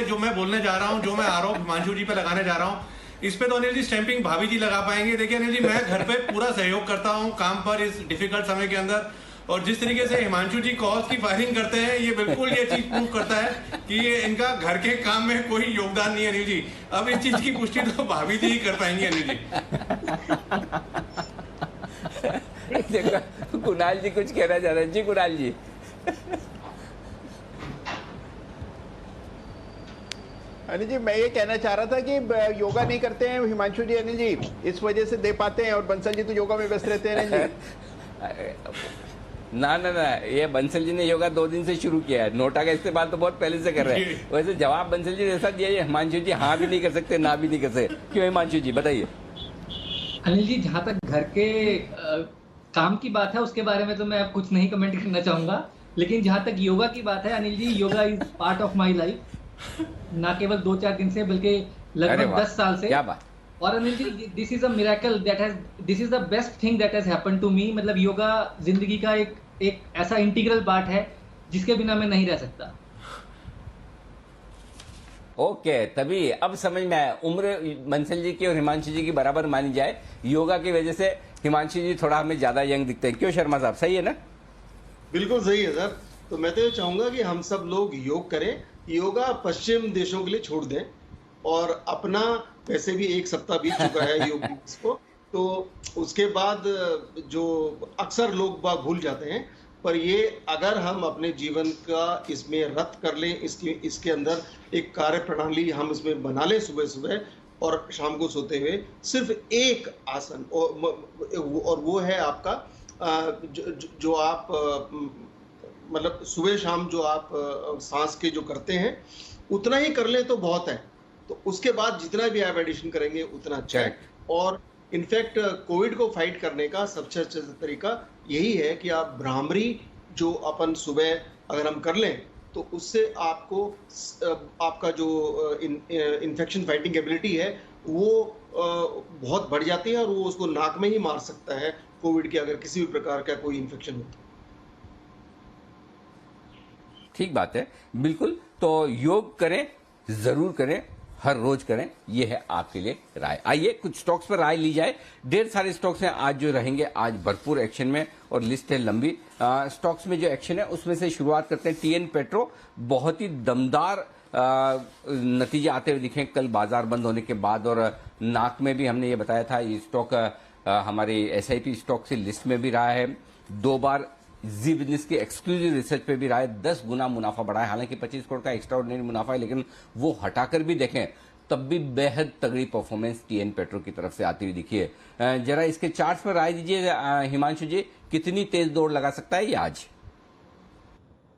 जो मैं बोलने जा रहा हूँ, जो मैं आरोप हिमांशु जी पे लगाने जा रहा हूँ, इस पे तो अनिल जी स्टैंपिंग भाभी जी लगा पाएंगे। देखिए अनिल जी, मैं घर पे पूरा सहयोग करता हूँ काम पर इस डिफिकल्ट समय के अंदर, और जिस तरीके से हिमांशु जी कॉल्स की फायरिंग करते हैं ये बिल्कुल ये चीज प्रूव करता है कि ये इनका घर के काम में कोई योगदान नहीं है अनिल जी। अब इस चीज की पुष्टि तो भाभी जी ही कर पाएंगी अनिल जी। देखो कुणाल जी कुछ कहना चाह रहे हैं। जी कुणाल जी। अनिल जी, मैं ये कहना चाह रहा था कि योगा नहीं करते हैं हिमांशु जी अनिल जी, इस वजह से दे पाते हैं, और बंसल जी तो योगा में व्यस्त रहते हैं अनिल जी। ना ये बंसल जी ने योगा 2 दिन से शुरू किया है, नोटा का इस्तेमाल तो बहुत पहले से कर रहे हैं। वैसे जवाब बंसल जी ने ऐसा दिया है, हिमांशु जी हाँ भी नहीं कर सकते ना भी नहीं कर सकते, क्यों हिमांशु जी बताइए? अनिल जी, जहाँ तक घर के काम की बात है उसके बारे में तो मैं अब कुछ नहीं कमेंट करना चाहूंगा, लेकिन जहाँ तक योगा की बात है Anil ji, yoga is part of my life, ना केवल 2-4 दिन से बल्कि लगभग 10 साल से। क्या बात। और Anil ji, this is a miracle this is the best thing that has happened to me. मतलब योगा जिंदगी का एक ऐसा इंटीग्रल पार्ट है जिसके बिना मैं नहीं रह सकता। ओके, तभी अब समझ में आया, उम्र बंसल जी की और हिमांशु जी की बराबर मानी जाए, योगा की वजह से हिमांशु जी थोड़ा हमें ज्यादा यंग दिखते हैं। क्यों शर्मा साहब, सही है ना? बिल्कुल सही है सर। तो मैं तो ये चाहूंगा कि हम सब लोग योग करें, योगा पश्चिम देशों के लिए छोड़ दें, और अपना वैसे भी 1 सप्ताह बीत चुका है योग दिवस को, तो उसके बाद जो अक्सर लोग बाग भूल जाते हैं, पर ये अगर हम अपने जीवन का इसमें रत कर लें, इसके अंदर एक कार्य प्रणाली हम इसमें बना लें, सुबह सुबह और शाम को सोते हुए सिर्फ एक आसन, और वो है आपका जो आप मतलब सुबह शाम जो आप सांस के जो करते हैं उतना ही कर लें तो बहुत है। तो उसके बाद जितना भी आप एडिशन करेंगे उतना अच्छा है। और इनफैक्ट कोविड को फाइट करने का सबसे अच्छा तरीका यही है कि आप भ्रामरी जो अपन सुबह अगर हम कर लें तो उससे आपको आपका जो इन्फेक्शन फाइटिंग एबिलिटी है वो बहुत बढ़ जाती है और वो उसको नाक में ही मार सकता है कोविड के, अगर किसी भी प्रकार का कोई इन्फेक्शन हो। ठीक बात है, बिल्कुल। तो योग करें, जरूर करें, हर रोज करें, ये है आपके लिए राय। आइए कुछ स्टॉक्स पर राय ली जाए। ढेर सारे स्टॉक्स हैं आज जो रहेंगे, आज भरपूर एक्शन में और लिस्ट है लंबी। स्टॉक्स में जो एक्शन है उसमें से शुरुआत करते हैं। टीएन पेट्रो बहुत ही दमदार नतीजे आते हुए दिखे कल बाजार बंद होने के बाद, और नाक में भी हमने ये बताया था ये स्टॉक हमारे एसआईपी स्टॉक से लिस्ट में भी रहा है। 2 बार जी बिजनेस की एक्सक्लूसिव रिसर्च पे भी रहा है, 10 गुना मुनाफा बढ़ा है। हालांकि 25 करोड़ का एक्स्ट्राऑर्डिनरी मुनाफा है, लेकिन वो हटाकर भी देखें तब भी बेहद तगड़ी परफॉर्मेंस टीएन पेट्रो की तरफ से आती हुई दिखी है। जरा इसके चार्ट्स पर राय दीजिए हिमांशु जी, कितनी तेज दौड़ लगा सकता है ये आज?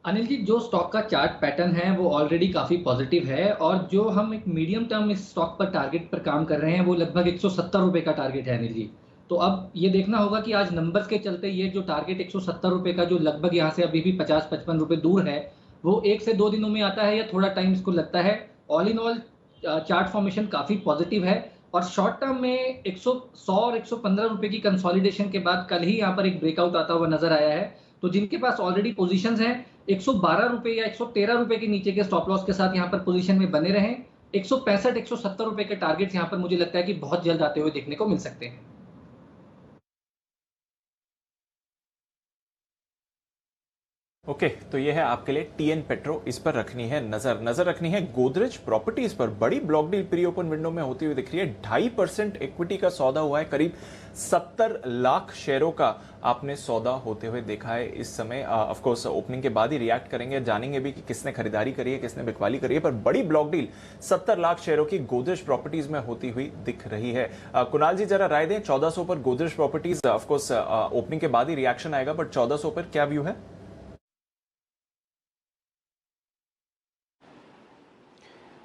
अनिल जी, जो स्टॉक का चार्ट पैटर्न है वो ऑलरेडी काफी पॉजिटिव है, और जो हम एक मीडियम टर्म इस स्टॉक पर टारगेट पर काम कर रहे हैं वो लगभग 170 रुपए का टारगेट है अनिल जी। तो अब ये देखना होगा कि आज नंबर्स के चलते ये जो टारगेट 170 रुपए का जो लगभग यहाँ से अभी भी 50-55 रुपए दूर है, वो 1 से 2 दिनों में आता है या थोड़ा टाइम इसको लगता है। All in all chart formation काफी पॉजिटिव है, और शॉर्ट टर्म में 100 और 115 रुपए की कंसोलिडेशन के बाद कल ही यहाँ पर एक ब्रेकआउट आता हुआ नजर आया है। तो जिनके पास ऑलरेडी पोजीशंस हैं 112 रुपए या 113 रुपए के नीचे के स्टॉप लॉस के साथ यहाँ पर पोजीशन में बने रहें। 165-170 रुपए के टारगेट्स यहाँ पर मुझे लगता है कि बहुत जल्द आते हुए देखने को मिल सकते हैं। ओके, तो ये है आपके लिए टीएन पेट्रो, इस पर रखनी है नजर रखनी है गोदरेज प्रॉपर्टीज पर। बड़ी block deal pre open window में होती हुई दिख रही है। 2.5% इक्विटी का सौदा हुआ है, करीब 70 लाख शेयरों का आपने सौदा होते हुए देखा है इस समय। ऑफ कोर्स ओपनिंग के बाद ही रिएक्ट करेंगे, जानेंगे भी कि किसने खरीदारी करी है, किसने बिकवाली करी है, पर बड़ी ब्लॉक डील 70 लाख शेयरों की गोदरेज प्रॉपर्टीज में होती हुई दिख रही है। कुणाल जी जरा राय दें, 1400 पर Godrej properties, of course opening के बाद ही रिएक्शन आएगा, बट 1400 पर क्या व्यू है?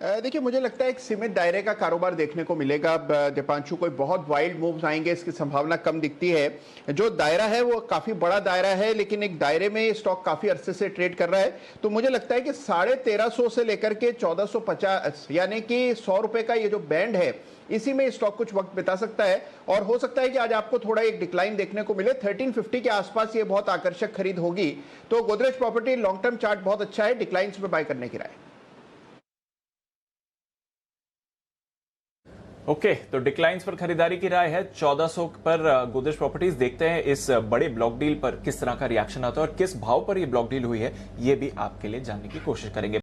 देखिए, मुझे लगता है एक सीमित दायरे का कारोबार देखने को मिलेगा दीपांशु। कोई बहुत वाइल्ड मूव्स आएंगे इसकी संभावना कम दिखती है। जो दायरा है वो काफी बड़ा दायरा है, लेकिन एक दायरे में स्टॉक काफी अरसे से ट्रेड कर रहा है। तो मुझे लगता है कि 1350 से लेकर के 1450 यानी कि 100 रुपए का ये जो बैंड है, इसी में स्टॉक कुछ वक्त बिता सकता है। और हो सकता है कि आज आपको थोड़ा एक डिक्लाइन देखने को मिले। 1350 के आसपास ये बहुत आकर्षक खरीद होगी। तो Godrej property long term chart बहुत अच्छा है, डिक्लाइंस में बाय करने की राय। ओके, तो डिक्लाइंस पर खरीदारी की राय है। 1400 पर गोदरेज प्रॉपर्टीज। देखते हैं इस बड़े ब्लॉक डील पर किस तरह का रिएक्शन आता है और किस भाव पर यह ब्लॉक डील हुई है, ये भी आपके लिए जानने की कोशिश करेंगे।